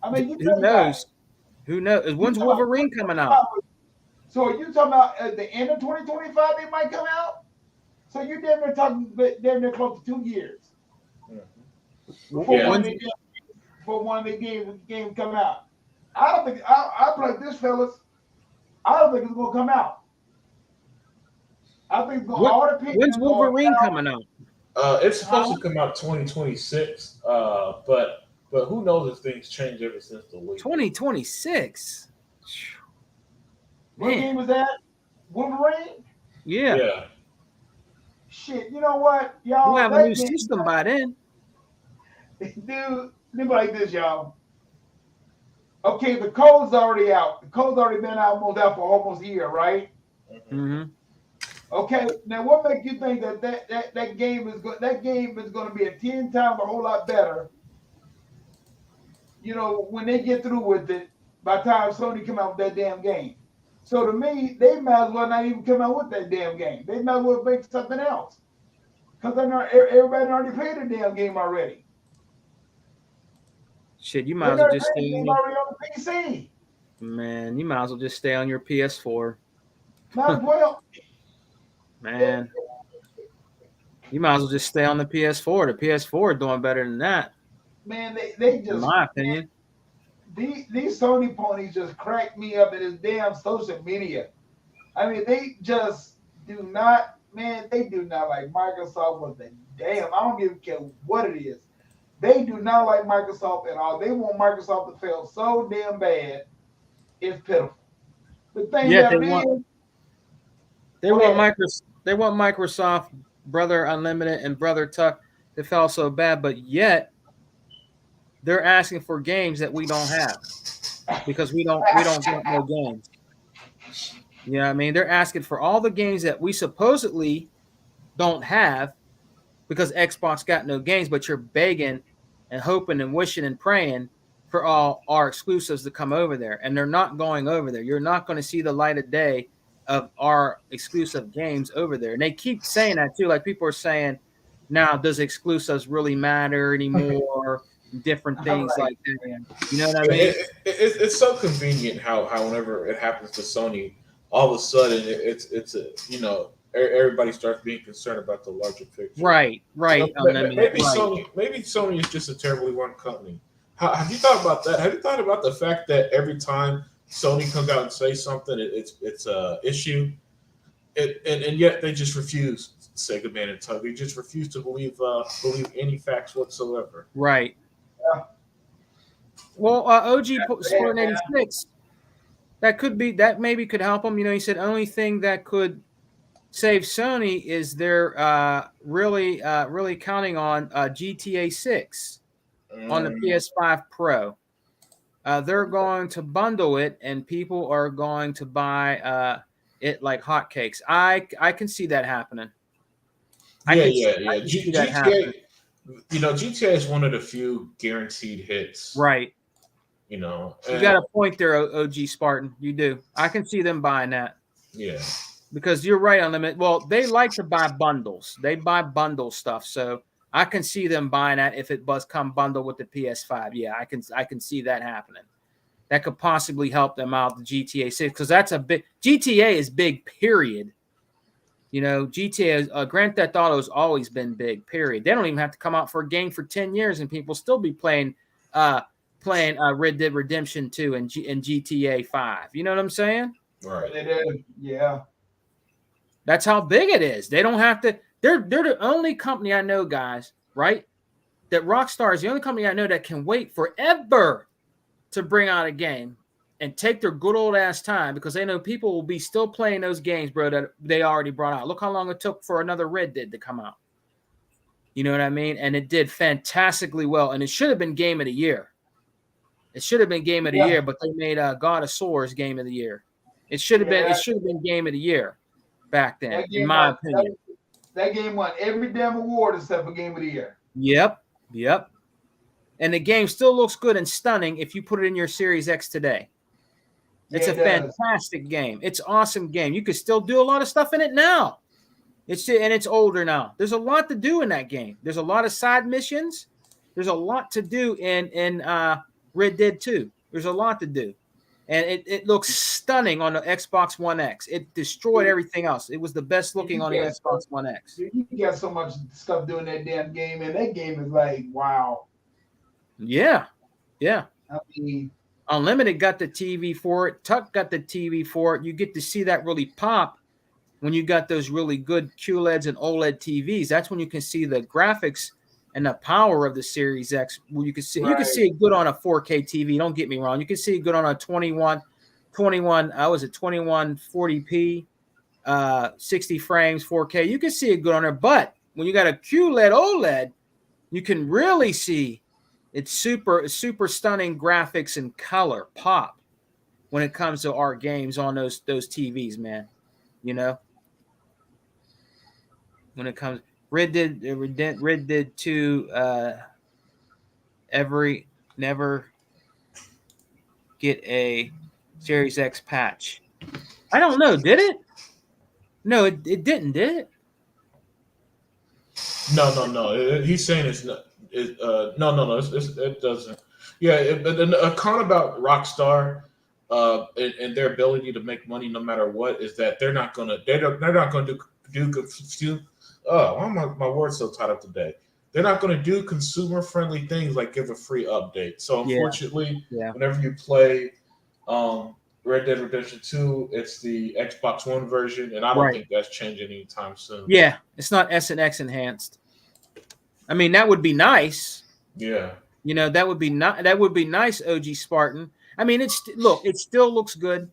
I mean, who knows? Who knows? When's Wolverine coming out? So are you talking about at the end of 2025 they might come out? So you're damn near close to 2 years before one of the games come out. I don't think I like this, fellas. I don't think it's gonna come out. I think it's gonna when's Wolverine coming out? It's supposed to come out 2026. But who knows if things change ever since the leak. 2026. What game was that? Wolverine? Yeah. Shit, you know what, y'all? We'll have a new system by then. Dude, think like this, y'all. Okay, the code's already out. The code's already been out for almost a year, right? Mm-hmm. Okay, now what makes you think that game is going to be 10 times a whole lot better? You know, when they get through with it, by the time Sony come out with that damn game. So to me, they might as well not even come out with that damn game. They might as well make something else. Because everybody already played the damn game already. Shit, you might as well just stay on the PC. Man, you might as well just stay on your PS4. Might as well. Man. You might as well just stay on the PS4. The PS4 is doing better than that. Man, they just, in my opinion. These Sony ponies just crack me up in this damn social media. I mean, they just do not, man, they do not like Microsoft with the damn. I don't even care what it is. They do not like Microsoft at all. They want Microsoft to fail so damn bad, it's pitiful. The thing they want Microsoft, Brother Unlimited and Brother Tuck to fail so bad, but yet they're asking for games that we don't have because we don't get no games. You know what I mean? They're asking for all the games that we supposedly don't have because Xbox got no games, but you're begging and hoping and wishing and praying for all our exclusives to come over there, and they're not going over there. You're not going to see the light of day of our exclusive games over there. And they keep saying that too. Like people are saying, now does exclusives really matter anymore? Different things like that. You know what I mean? It's so convenient how whenever it happens to Sony, all of a sudden it's a, you know, everybody starts being concerned about the larger picture. Right. You know, maybe Sony is just a terribly run company. Have you thought about that? Have you thought about the fact that every time Sony comes out and says something, it's a issue, and yet they just refuse. Sega Man and Tug, they just refuse to believe any facts whatsoever. Right. Yeah. Well, OG Sport 86, that maybe could help them. You know, he said only thing that could save Sony is they're really counting on GTA 6 on the PS5 Pro. They're going to bundle it, and people are going to buy it like hotcakes. I can see that happening. Yeah. GTA, you know, GTA is one of the few guaranteed hits. Right. You know, you got a point there, OG Spartan. You do. I can see them buying that. Yeah. Because you're right on them. Well, they like to buy bundles. They buy bundle stuff. So I can see them buying that if it does come bundled with the PS5. Yeah, I can see that happening. that could possibly help them out, the GTA 6, because that's a big GTA is big, period. You know, GTA, Grand Theft Auto has always been big, period. They don't even have to come out for a game for 10 years and people still be playing Red Dead Redemption 2 and GTA 5. You know what I'm saying? Right. It is. Yeah. That's how big it is. They don't have to. They're the only company I know, guys, right? That Rockstar is the only company I know that can wait forever to bring out a game and take their good old ass time, because they know people will be still playing those games, bro, that they already brought out. Look how long it took for another Red Dead to come out. You know what I mean? And it did fantastically well. And it should have been Game of the Year. It should have been Game of the Year, but they made God of Swords Game of the Year. It should have been. It should have been Game of the Year back then, in my opinion. That game won every damn award except for Game of the Year. Yep. And the game still looks good and stunning if you put it in your Series X today. It's a fantastic game. It's an awesome game. You can still do a lot of stuff in it now. It's older now. There's a lot to do in that game. There's a lot of side missions. There's a lot to do in Red Dead 2. There's a lot to do. And it looks stunning on the Xbox One X. It destroyed everything else. It was the best looking on the Xbox One X. You got so much stuff doing that damn game, and that game is like, wow. Yeah. I mean, Unlimited got the TV for it. Tuck got the TV for it. You get to see that really pop when you got those really good QLEDs and OLED TVs. That's when you can see the graphics and the power of the Series X. Where you can see you can see it good on a 4K TV. Don't get me wrong. You can see it good on a 2140p, 60 frames, 4K. You can see it good on there. But when you got a QLED OLED, you can really see it's super stunning graphics and color pop when it comes to our games on those TVs, man. You know, when it comes Red Dead 2, never get a Series X patch. I don't know. Did it? No, it didn't. Did it? No. He's saying it's not. No. It doesn't. Yeah, but a con about Rockstar, and their ability to make money no matter what is that they're not gonna do. Oh, why are my words so tied up today? They're not going to do consumer-friendly things like give a free update. So, unfortunately, whenever you play Red Dead Redemption 2, it's the Xbox One version, and I don't think that's changing anytime soon. Yeah, it's not S and X enhanced. I mean, that would be nice. Yeah. You know, that would be nice, OG Spartan. I mean, it still looks good.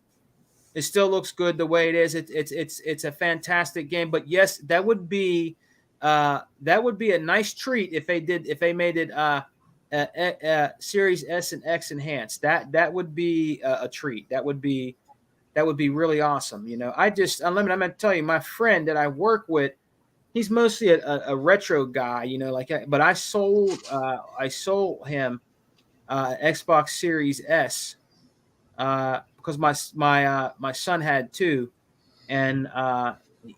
It still looks good the way it is. It's a fantastic game. But yes, that would be a nice treat if they made it Series S and X enhanced. That would be a treat. That would be really awesome. You know, Unlimited. I'm gonna tell you, my friend that I work with, he's mostly a retro guy. You know, but I sold him Xbox Series S. Because my son had two, and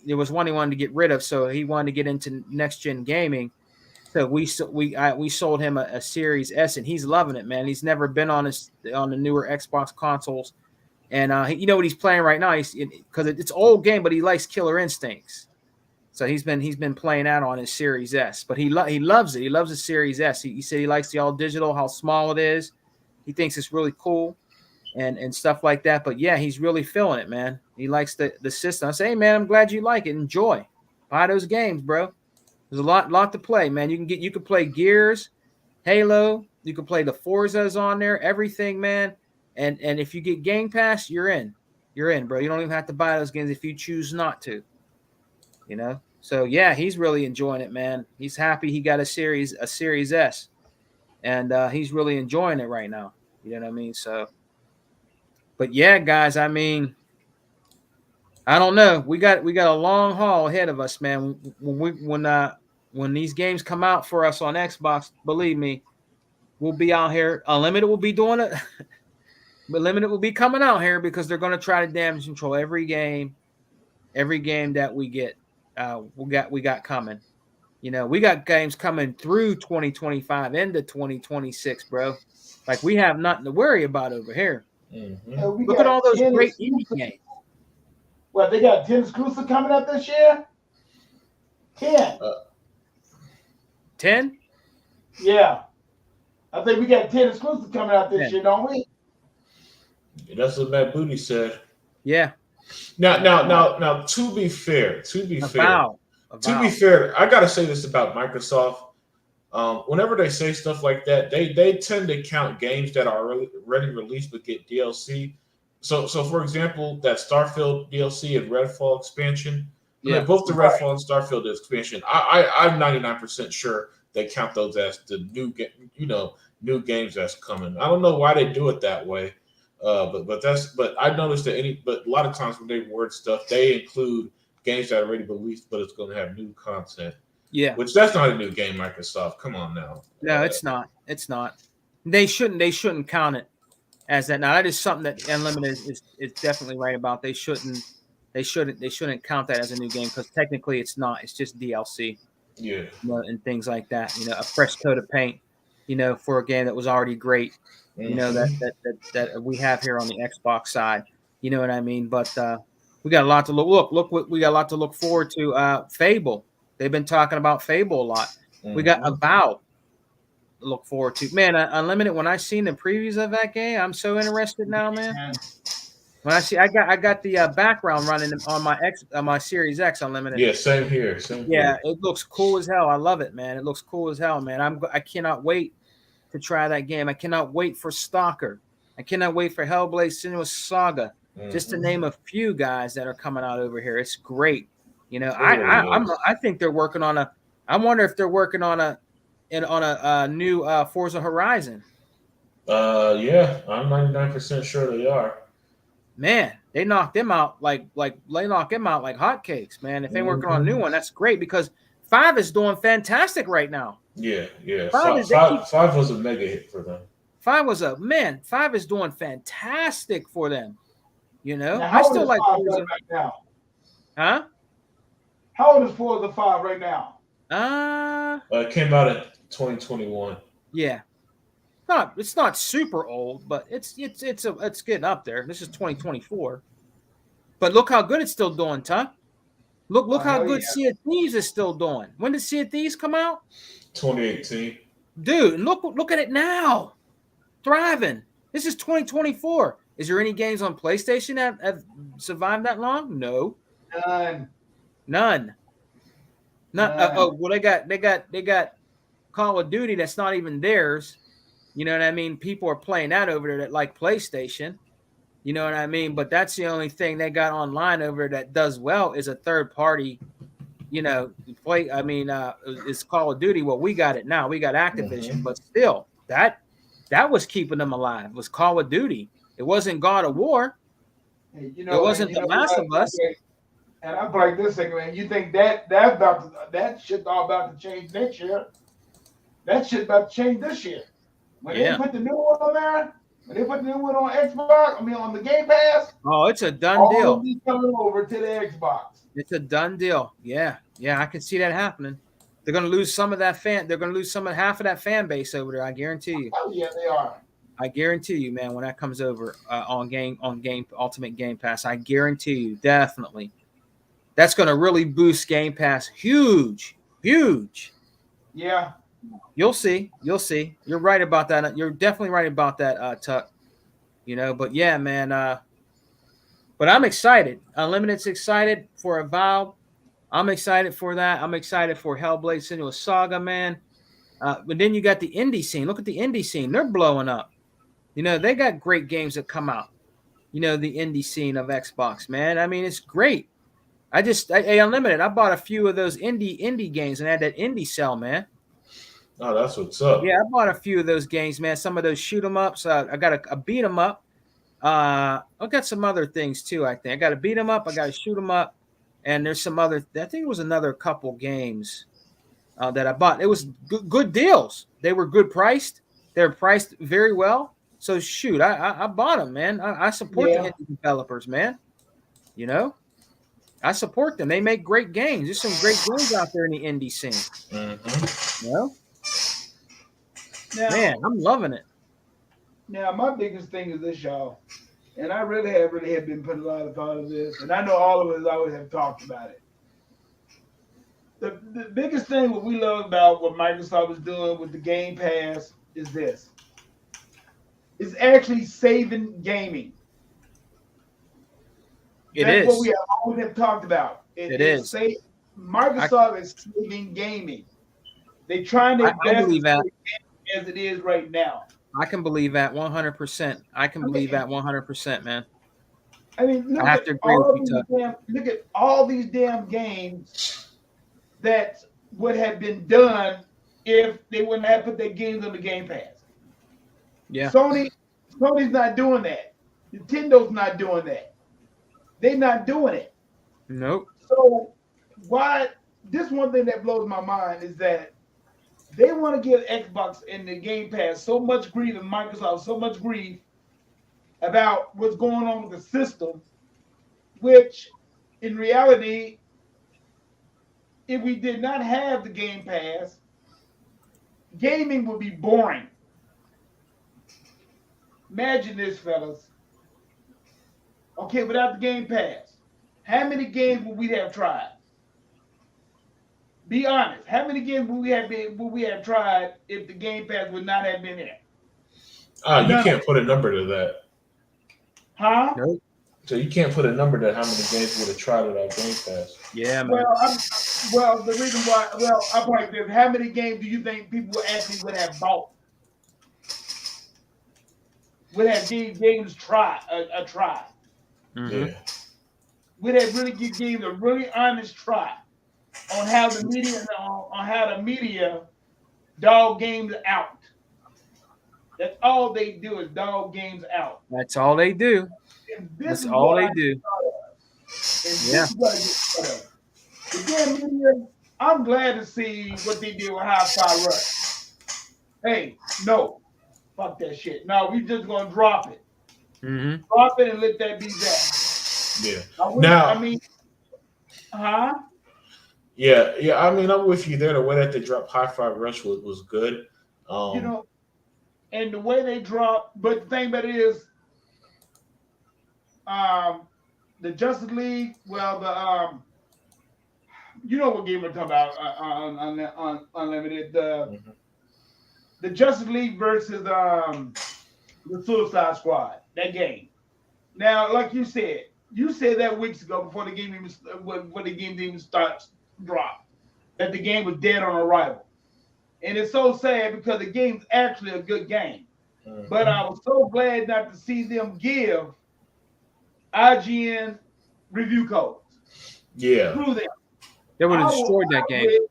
there was one he wanted to get rid of, so he wanted to get into next gen gaming. So we sold him a Series S, and he's loving it, man. He's never been on the newer Xbox consoles, and you know what he's playing right now. Because it's old game, but he likes Killer Instincts, so he's been playing that on his Series S. But he loves it. He loves the Series S. He said he likes the all digital, how small it is. He thinks it's really cool. And stuff like that. But yeah, he's really feeling it, man. He likes the system. I say, hey, man, I'm glad you like it. Enjoy. Buy those games, bro. There's a lot to play, man. You can play Gears, Halo. You can play the Forzas on there, everything, man. And if you get Game Pass, you're in. You're in, bro. You don't even have to buy those games if you choose not to. You know? So yeah, he's really enjoying it, man. He's happy he got a Series S. And he's really enjoying it right now. You know what I mean? So but yeah, guys, I mean, I don't know. We got a long haul ahead of us, man. When these games come out for us on Xbox, believe me, we'll be out here. Unlimited will be doing it, but Limited will be coming out here because they're going to try to damage control every game that we get. We got coming. You know, we got games coming through 2025 into 2026, bro. Like we have nothing to worry about over here. Mhm. We Look got at all those 10 great indie exclusive- games. Well, they got 10 exclusive coming out this year. 10. 10? Yeah. I think we got 10 exclusive coming out this 10. year, don't we? That's what Matt Booty said. Yeah. Now. To be fair, Avowed. I gotta say this about Microsoft. Whenever they say stuff like that, they tend to count games that are already released but get DLC. So for example, that Starfield DLC and Redfall expansion. I Yeah. mean, both the Redfall and Starfield expansion. I'm 99% sure they count those as the new new games that's coming. I don't know why they do it that way. But I noticed that a lot of times when they word stuff, they include games that are already released, but it's going to have new content. Yeah. Which that's not a new game, Microsoft. Come on now. No, it's not. It's not. They shouldn't count it as that. Now that is something that Unlimited is definitely right about. They shouldn't count that as a new game because technically it's not. It's just DLC. Yeah. And things like that. A fresh coat of paint. For a game that was already great. That we have here on the Xbox side. You know what I mean? But we got a lot to look. We got a lot to look forward to. Fable. They've been talking about Fable a lot. We got Avowed to look forward to. Man, Unlimited. When I seen the previews of that game, I'm so interested now, man. When I got the background running on my Series X Unlimited. Yeah, same here. Yeah, it looks cool as hell. I love it, man. It looks cool as hell, man. I cannot wait to try that game. I cannot wait for Stalker. I cannot wait for Hellblade: Senua's Saga. Just to name a few guys that are coming out over here. It's great. I think they're working on a. I wonder if they're working on a new Forza Horizon. Yeah, I'm 99% sure they are. Man, they knocked them out like hotcakes, man. If they're working on a new one, that's great because 5 is doing fantastic right now. Yeah. 5 was a mega hit for them. 5 is doing fantastic for them. Now, I still like Forza right now. Huh? How old is Forza 5 right now? It came out in 2021. Yeah. It's not super old, but it's getting up there. This is 2024. But look how good it's still doing, Tuck. Look how good Sea of Thieves is still doing. When did Sea of Thieves come out? 2018. Dude, look at it now. Thriving. This is 2024. Is there any games on PlayStation that have survived that long? No. None. Well, they got Call of Duty that's not even theirs. You know what I mean? People are playing that over there that like PlayStation. You know what I mean? But that's the only thing they got online over there that does well is a third party. Play. I mean, it's Call of Duty. Well, we got it now. We got Activision, but still, that was keeping them alive. Was Call of Duty. It wasn't God of War. It wasn't The Last of Us. And I'm like this thing, man. You think that shit's all about to change next year? That shit about to change this year. When they put the new one on there, when they put the new one on Xbox, on the Game Pass. Oh, it's a done all deal. Of these coming over to the Xbox. It's a done deal. Yeah, I can see that happening. They're going to lose some of that fan. They're going to lose half of that fan base over there. I guarantee you. Oh yeah, they are. I guarantee you, man. When that comes over on Ultimate Game Pass, I guarantee you, definitely, that's going to really boost Game Pass. Huge. Yeah. You'll see. You're right about that. You're definitely right about that, Tuck. But yeah, man. But I'm excited. Unlimited's excited for Avowed. I'm excited for that. I'm excited for Hellblade: Senua's Saga, man. But then you got the indie scene. Look at the indie scene. They're blowing up. They got great games that come out. The indie scene of Xbox, man. I mean, it's great. Unlimited. I bought a few of those indie games and had that indie cell, man. Oh, that's what's up. Yeah, I bought a few of those games, man. Some of those shoot 'em ups. I got a beat 'em up. I got some other things too. I think I got to beat 'em up. I got to shoot 'em up, and there's some other. I think it was another couple games that I bought. It was good deals. They were good priced. They're priced very well. So shoot, I bought them, man. I support the indie developers, man. I support them. They make great games. There's some great games out there in the indie scene. Mm-hmm. Man, I'm loving it. Now, my biggest thing is this, y'all, and I really have been putting a lot of thought into this, and I know all of us always have talked about it. The biggest thing what we love about what Microsoft is doing with the Game Pass is this. It's actually saving gaming. That's what we always have talked about. It is. Microsoft is saving gaming. They're trying to believe that as it is right now. I can believe that 100%. I can believe that 100%, man. I mean, I have to agree with you. Look at all these damn games that would have been done if they wouldn't have put their games on the Game Pass. Yeah. Sony's not doing that. Nintendo's not doing that. They're not doing it. Nope. So why? This one thing that blows my mind is that they want to give Xbox and the Game Pass so much grief and Microsoft so much grief about what's going on with the system, which in reality, if we did not have the Game Pass, gaming would be boring. Imagine this, fellas. Okay, without the Game Pass, how many games would we have tried? Be honest. How many games would we have tried if the Game Pass would not have been there? You can't put a number to that. Huh? Nope. So you can't put a number to how many games would have tried without Game Pass. Yeah, man. The reason why, I'm like this. How many games do you think people actually would have bought? Would have games try a try? Mm-hmm. Yeah. Would have really give games a really honest try on how the media dog games out. That's all they do is dog games out. That's all they do. That's all they do. Yeah. Again, media, I'm glad to see what they did with Hi-Fi Rush. Hey, no, fuck that shit. No, we just gonna drop it. Mm-hmm. Drop it and let that be that. Yeah. Yeah. I mean, I'm with you there. The way that they dropped Hi-Fi Rush was good. And the way they dropped, but the thing about it is, the Justice League. Well, you know what game we're talking about on Unlimited. The Justice League versus the Suicide Squad. That game. Now, like you said that weeks ago before the game even starts drop, that the game was dead on arrival, and it's so sad because the game's actually a good game. Mm-hmm. But I was so glad not to see them give IGN review codes. Yeah, Through them. They would have destroyed that game.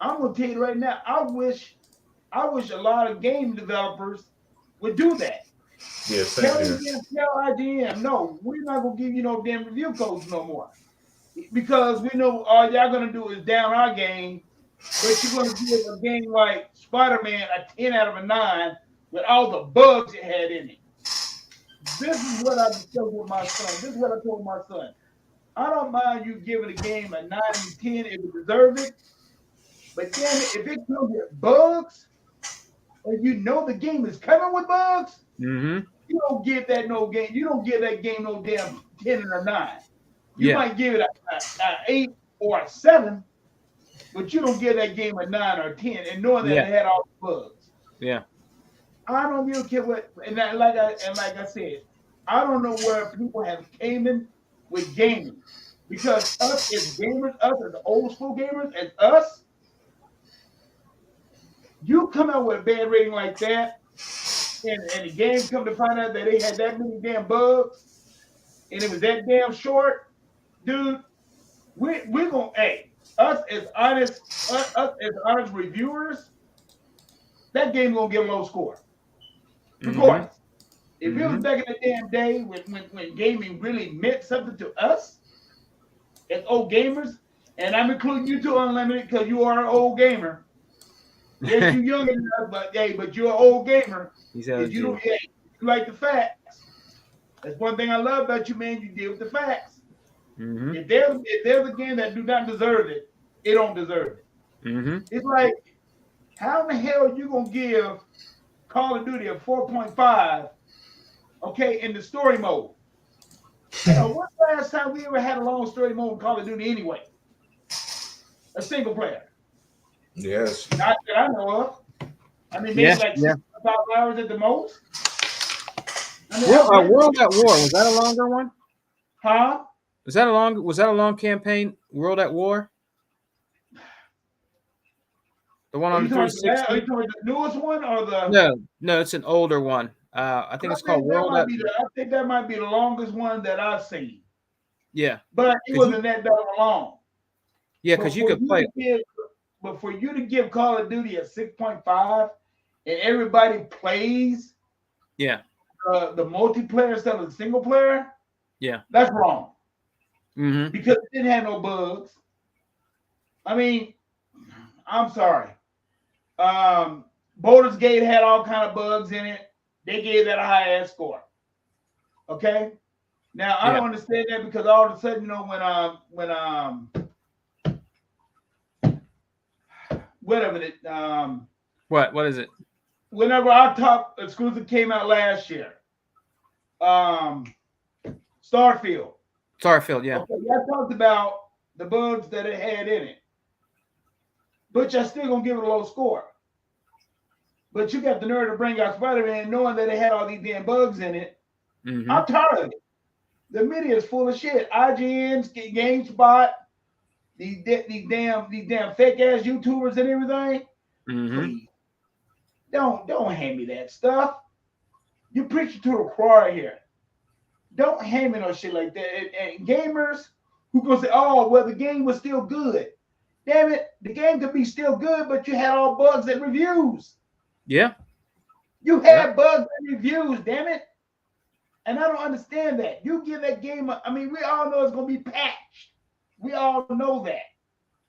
I'm gonna tell you right now. I wish a lot of game developers would do that. Yeah, tell IGN, no, we're not gonna give you no damn review codes no more, because we know all y'all gonna do is down our game, but you're gonna give a game like Spider-Man a 10 out of a 9 with all the bugs it had in it. This is what I discussed with my son. This is what I told my son. I don't mind you giving a game a 9 and 10 if it deserves it, but damn it, if it comes with bugs, and you know the game is coming with bugs, mm-hmm. You don't give that no game. You don't give that game no damn 10 and a 9. You might give it an 8 or a 7, but you don't give that game a 9 or a 10, and knowing that it had all the bugs. Yeah. I don't even care what. And like I said, I don't know where people have came in with gaming, because us as gamers, us as the old school gamers, as us, you come out with a bad rating like that. And the game come to find out that they had that many damn bugs, and it was that damn short, dude. We're gonna us as honest reviewers, that game gonna get a low score. Regardless. If it was back in the damn day when gaming really meant something to us as old gamers, and I'm including you too, Unlimited, because you are an old gamer. Yes, you're younger than us, but you're an old gamer. You like the facts. That's one thing I love about you, man. You deal with the facts. Mm-hmm. If there's a game that do not deserve it, it don't deserve it. Mm-hmm. It's like, how in the hell are you gonna give Call of Duty at 4.5, okay, in the story mode. When's the last time we ever had a long story mode in Call of Duty anyway? A single player. Yes. Not that I know of. I mean, maybe Yeah, like yeah. 5 hours at the most. I mean, World at War, was that a longer one? huh? Was that a long campaign? World at War? The one Are on you the talking about 360? the newest one or the? No, it's an older one. I think it's called that World might at. be I think that might be the longest one that I've seen. Yeah, But it wasn't that long. yeah, because you could play. But for you to give Call of Duty a 6.5 and everybody plays, Yeah, the multiplayer instead of the single player, yeah, that's wrong. mm-hmm. Because it didn't have no bugs. I mean, I'm sorry. Baldur's Gate had all kind of bugs in it. They gave that a high ass score. Okay. Now I don't understand that because all of a sudden, What is it? Whenever our top exclusive came out last year, Starfield, yeah. okay, I talked about the bugs that it had in it, but you're still gonna give it a low score. But you got the nerve to bring out Spider-Man knowing that it had all these damn bugs in it. Mm-hmm. I'm tired of it. The media is full of shit. IGN, GameSpot, these damn fake ass YouTubers and everything. Mm-hmm. Please, don't hand me that stuff. You preaching to the choir here. Don't hand me no shit like that. And gamers who gonna say, "Oh, well, the game was still good." Damn it, the game could be still good, but you had all bugs and reviews. Yeah. You had bugs and reviews, damn it. And I don't understand that. You give that game, I mean, we all know it's going to be patched. We all know that.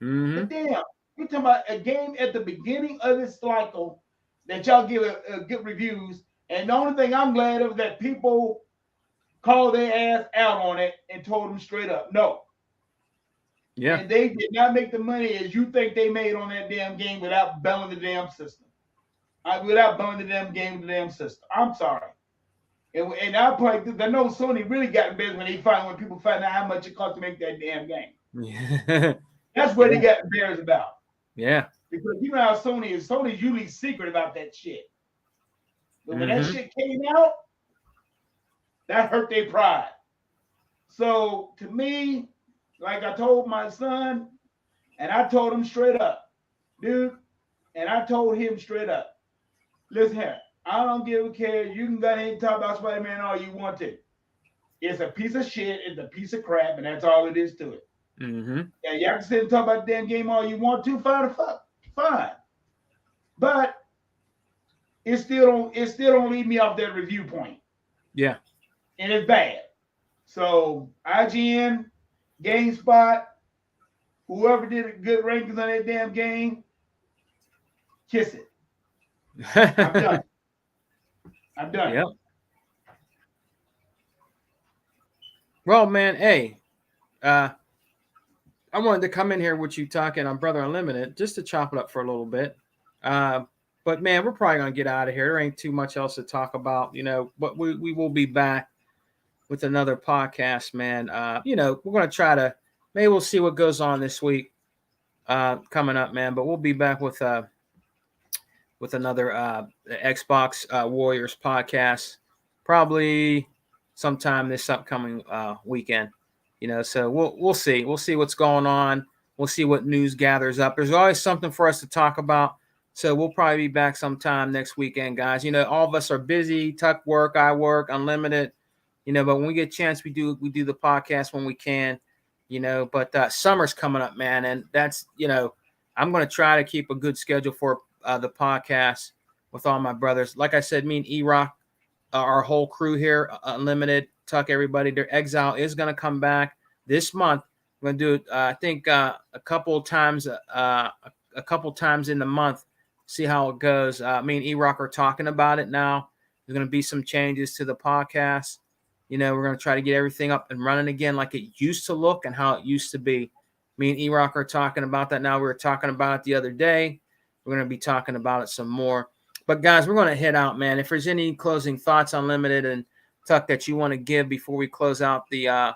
Mm-hmm. But damn, you're talking about a game at the beginning of its cycle that y'all give a good reviews. And the only thing I'm glad of is that people called their ass out on it and told them straight up, no. Yeah. And they did not make the money as you think they made on that damn game without belling the damn system. Without belling the damn game with the damn system. I'm sorry. And I know Sony really got in business when people find out how much it costs to make that damn game. Yeah. That's what they got embarrassed about. Yeah. Because you know how Sony is. Sony's usually secret about that shit. But when that shit came out, that hurt their pride. So to me, like I told my son, and I told him straight up, dude, and I told him straight up, listen here, I don't give a care. You can go ahead and talk about Spider-Man all you want to. It's a piece of shit. It's a piece of crap, and that's all it is to it. Mm-hmm. Yeah, y'all can sit and talk about the damn game all you want to. Fine. But it still don't leave me off that review point. Yeah. And it's bad. So IGN, GameSpot, whoever did a good rankings on that damn game, kiss it. I'm done. I'm done. Yep. Well, man, hey, I wanted to come in here with you talking on Brother Unlimited just to chop it up for a little bit. But man, we're probably gonna get out of here. There ain't too much else to talk about, but we will be back with another podcast, man. We're gonna try to maybe we'll see what goes on this week coming up, man. But we'll be back with another Xbox Warriors podcast, probably sometime this upcoming weekend. So we'll see. We'll see what's going on. We'll see what news gathers up. There's always something for us to talk about. So we'll probably be back sometime next weekend, guys. All of us are busy. Tuck work, I work, Unlimited. But when we get a chance, we do the podcast when we can. But summer's coming up, man, and that's I'm going to try to keep a good schedule for the podcast with all my brothers. Like I said, me and E-Rock, our whole crew here, Unlimited, Tuck, everybody. Their Exile is going to come back this month. We're going to do it, I think, a couple times in the month. See how it goes. Me and E-Rock are talking about it now. There's going to be some changes to the podcast. We're going to try to get everything up and running again like it used to look and how it used to be. Me and E-Rock are talking about that now. We were talking about it the other day. We're going to be talking about it some more. But guys, we're going to head out, man. If there's any closing thoughts, Unlimited and Tuck, that you want to give before we close out the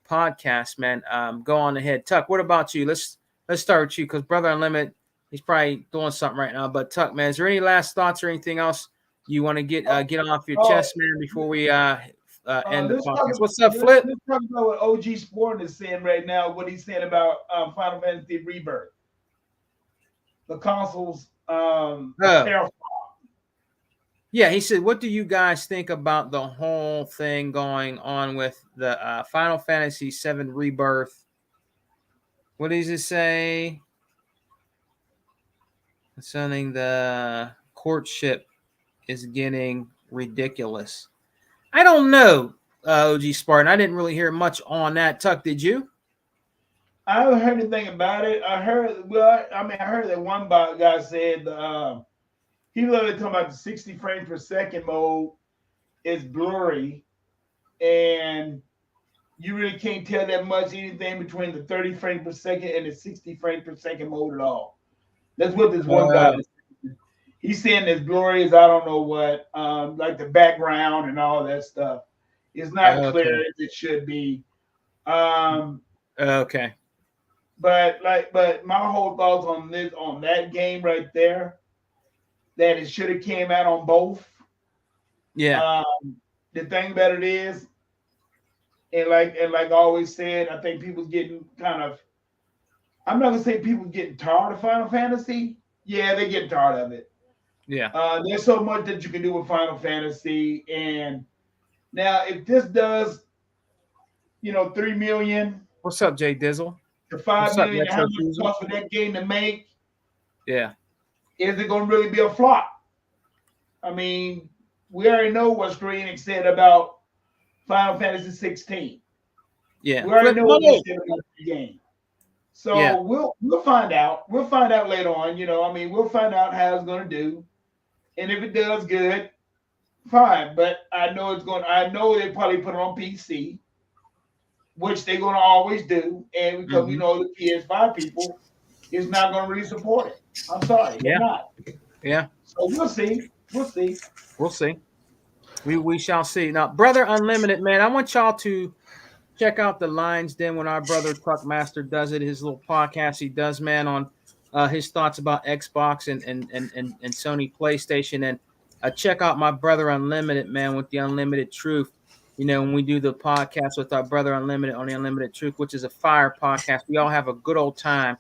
podcast, man, go on ahead. Tuck, what about you? Let's start with you, because Brother Unlimited, he's probably doing something right now. But Tuck, man, is there any last thoughts or anything else you want to get off your chest, man, before we end the podcast? What's up, Flip? Let's talk about what OG Sporting is saying right now. What he's saying about Final Fantasy Rebirth, the consoles. Yeah, he said, what do you guys think about the whole thing going on with the Final Fantasy VII Rebirth? What does it say? Concerning the courtship is getting ridiculous. I don't know, OG Spartan. I didn't really hear much on that. Tuck, did you? I haven't heard anything about it. I heard that one guy said he was talking about the 60 frames per second mode is blurry, and you really can't tell that much anything between the 30 frames per second and the 60 frames per second mode at all. That's what this one guy is saying. He's saying it's blurry as I don't know what, like the background and all that stuff. It's not clear as it should be. Okay. But my whole thoughts on that game right there, that it should have came out on both. Yeah. The thing about it is, and like I always said, I think people's getting kind of, I'm not gonna say people getting tired of Final Fantasy. Yeah, they get tired of it. Yeah. There's so much that you can do with Final Fantasy, and now if this does, 3 million. What's up, Jay Dizzle? To 5 million, how much it costs for that game to make? Yeah. Is it going to really be a flop? I mean, we already know what Square Enix said about Final Fantasy 16. Yeah. We already know what they said about the game. So we'll find out. We'll find out later on. We'll find out how it's going to do. And if it does good, fine. But I know they probably put it on PC, which they're going to always do. And because we know the PS5 people is not going to really support it. I'm sorry. They're not. Yeah. So we'll see. We'll see. We shall see. Now, Brother Unlimited, man, I want y'all to check out the Lines Den when our brother Truck Master does it, his little podcast he does, man, on his thoughts about Xbox and Sony PlayStation. And check out my brother Unlimited, man, with the Unlimited Truth. When we do the podcast with our brother Unlimited on the Unlimited Truth, which is a fire podcast, we all have a good old time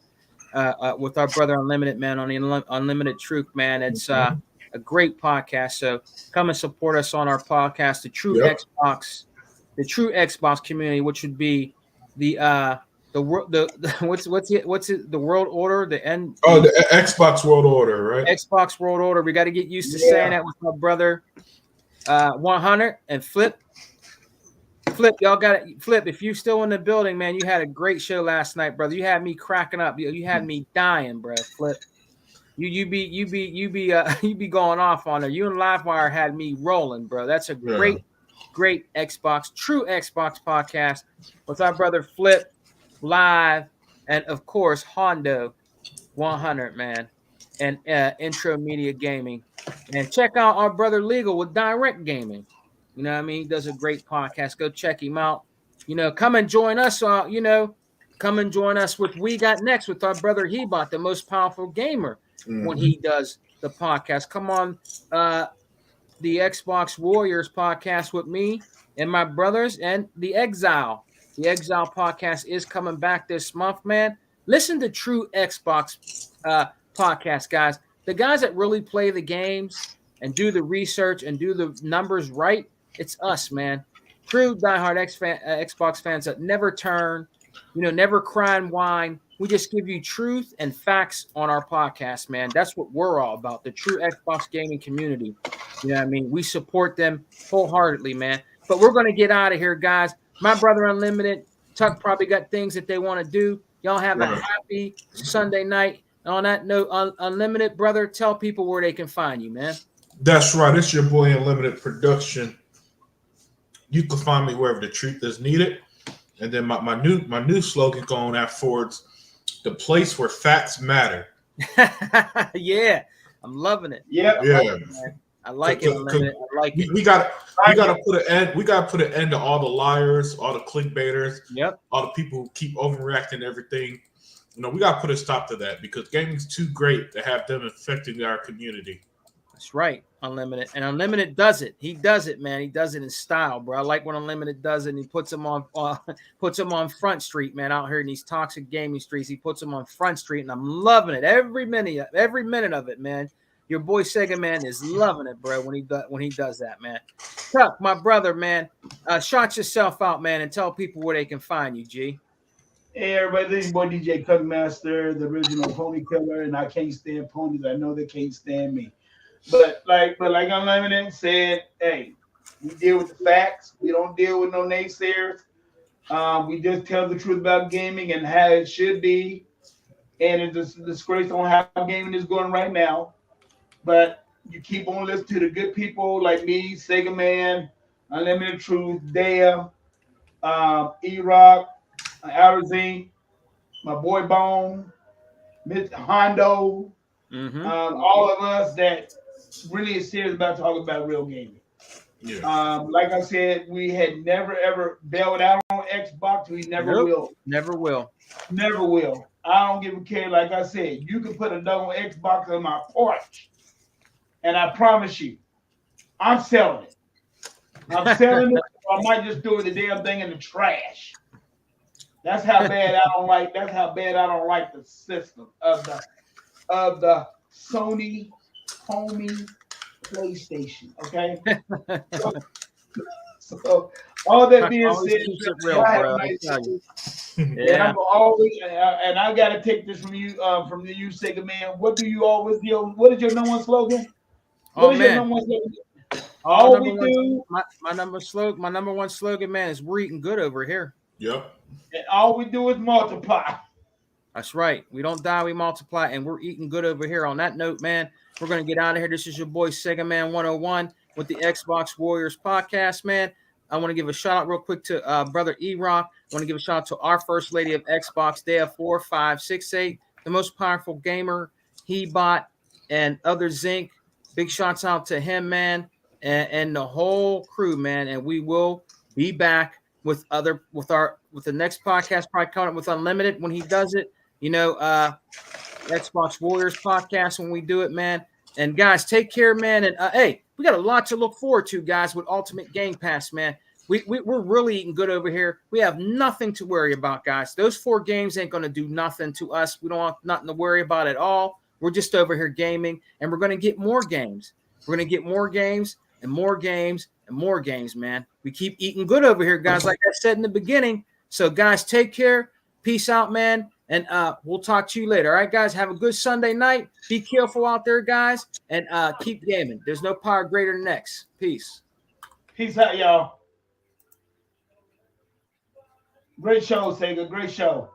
with our brother Unlimited, man, on the Unlimited Truth, man. It's a great podcast. So come and support us on our podcast, the True Xbox community, which would be the World Order, the Xbox World Order, right? Xbox World Order. We got to get used to saying that with my brother 100 and Flip. Flip, y'all got it. Flip, if you still in the building, man, you had a great show last night, brother. You had me cracking up. You had me dying, bro. Flip, you be going off on her. You and Livewire had me rolling, bro. That's a great Xbox, True Xbox podcast with our brother Flip live, and of course Hondo 100, man, and Intro Media Gaming, and check out our brother Legal with Direct Gaming. You know what I mean? He does a great podcast. Go check him out. Come and join us. Come and join us with We Got Next with our brother Hebot, the most powerful gamer, when he does the podcast. Come on, the Xbox Warriors podcast with me and my brothers, and the Exile. The Exile podcast is coming back this month, man. Listen to True Xbox podcast, guys. The guys that really play the games and do the research and do the numbers right. It's us, man. True diehard Xbox fans that never turn, never cry and whine. We just give you truth and facts on our podcast, man. That's what we're all about, the True Xbox gaming community. You know what I mean? We support them wholeheartedly, man. But we're going to get out of here, guys. My brother Unlimited, Tuck probably got things that they want to do. Y'all have a happy Sunday night. On that note, Unlimited, brother, tell people where they can find you, man. That's right. It's your boy Unlimited Production. You can find me wherever the truth is needed. And then my new slogan going afterwards, the place where facts matter. Yeah. I'm loving it. Yeah. I like it, man. I like it. Unlimited. I like it. We got to put an end. We got to put an end to all the liars, all the clickbaiters, Yep. all the people who keep overreacting to everything. We got to put a stop to that because gaming's too great to have them affecting our community. That's right, Unlimited. And Unlimited does it. He does it, man. He does it in style, bro. I like when Unlimited does it. And he puts them on Front Street, man, out here in these toxic gaming streets. He puts them on Front Street, and I'm loving it every minute of it, man. Your boy Sega Man is loving it, bro. When he does that, man. Chuck, my brother, man, shout yourself out, man, and tell people where they can find you, G. Hey everybody, this is your boy DJ Cookmaster, the original pony killer, and I can't stand ponies. I know they can't stand me. But like Unlimited said, hey, we deal with the facts. We don't deal with no naysayers. We just tell the truth about gaming and how it should be. And it's a disgrace on how gaming is going right now. But you keep on listening to the good people like me, Sega Man, Unlimited Truth, Dale, E-Rock, Arizine, my boy Bone, Mr. Hondo, all of us that really is serious about talking about real gaming. Yeah. Like I said, we had never ever bailed out on Xbox. We never will. Never will. Never will. I don't give a care. Like I said, you can put a double Xbox on my porch, and I promise you, I'm selling it. I'm selling it. Or I might just throw the damn thing in the trash. That's how bad I don't like. That's how bad I don't like the system of the Sony homie PlayStation. Okay. So all that being said, and I'm always, and I got to take this from you, Sega Man. What do you always deal? What is your number one slogan? What is your number one slogan? My number one slogan, man, is we're eating good over here. Yep. And all we do is multiply. That's right. We don't die, we multiply, and we're eating good over here. On that note, man, we're going to get out of here. This is your boy Sega Man 101 with the Xbox Warriors podcast, man. I want to give a shout out real quick to brother E-Rock. I want to give a shout out to our first lady of Xbox, Dea4568, the most powerful gamer, Hebot, and other Zinc. Big shouts out to him, man, and the whole crew, man. And we will be back with the next podcast, probably coming up with Unlimited when he does it. Xbox Warriors podcast when we do it, man. And guys, take care, man. And hey, we got a lot to look forward to, guys, with Ultimate Game Pass, man. We're really eating good over here. We have nothing to worry about, guys. Those 4 games ain't going to do nothing to us. We don't have nothing to worry about at all. We're just over here gaming, and we're going to get more games. We're going to get more games and more games and more games, man. We keep eating good over here, guys, like I said in the beginning. So, guys, take care. Peace out, man. And we'll talk to you later. All right, guys, have a good Sunday night. Be careful out there, guys, and keep gaming. There's no power greater than X. Peace. Peace out, y'all. Great show, Sega. Great show.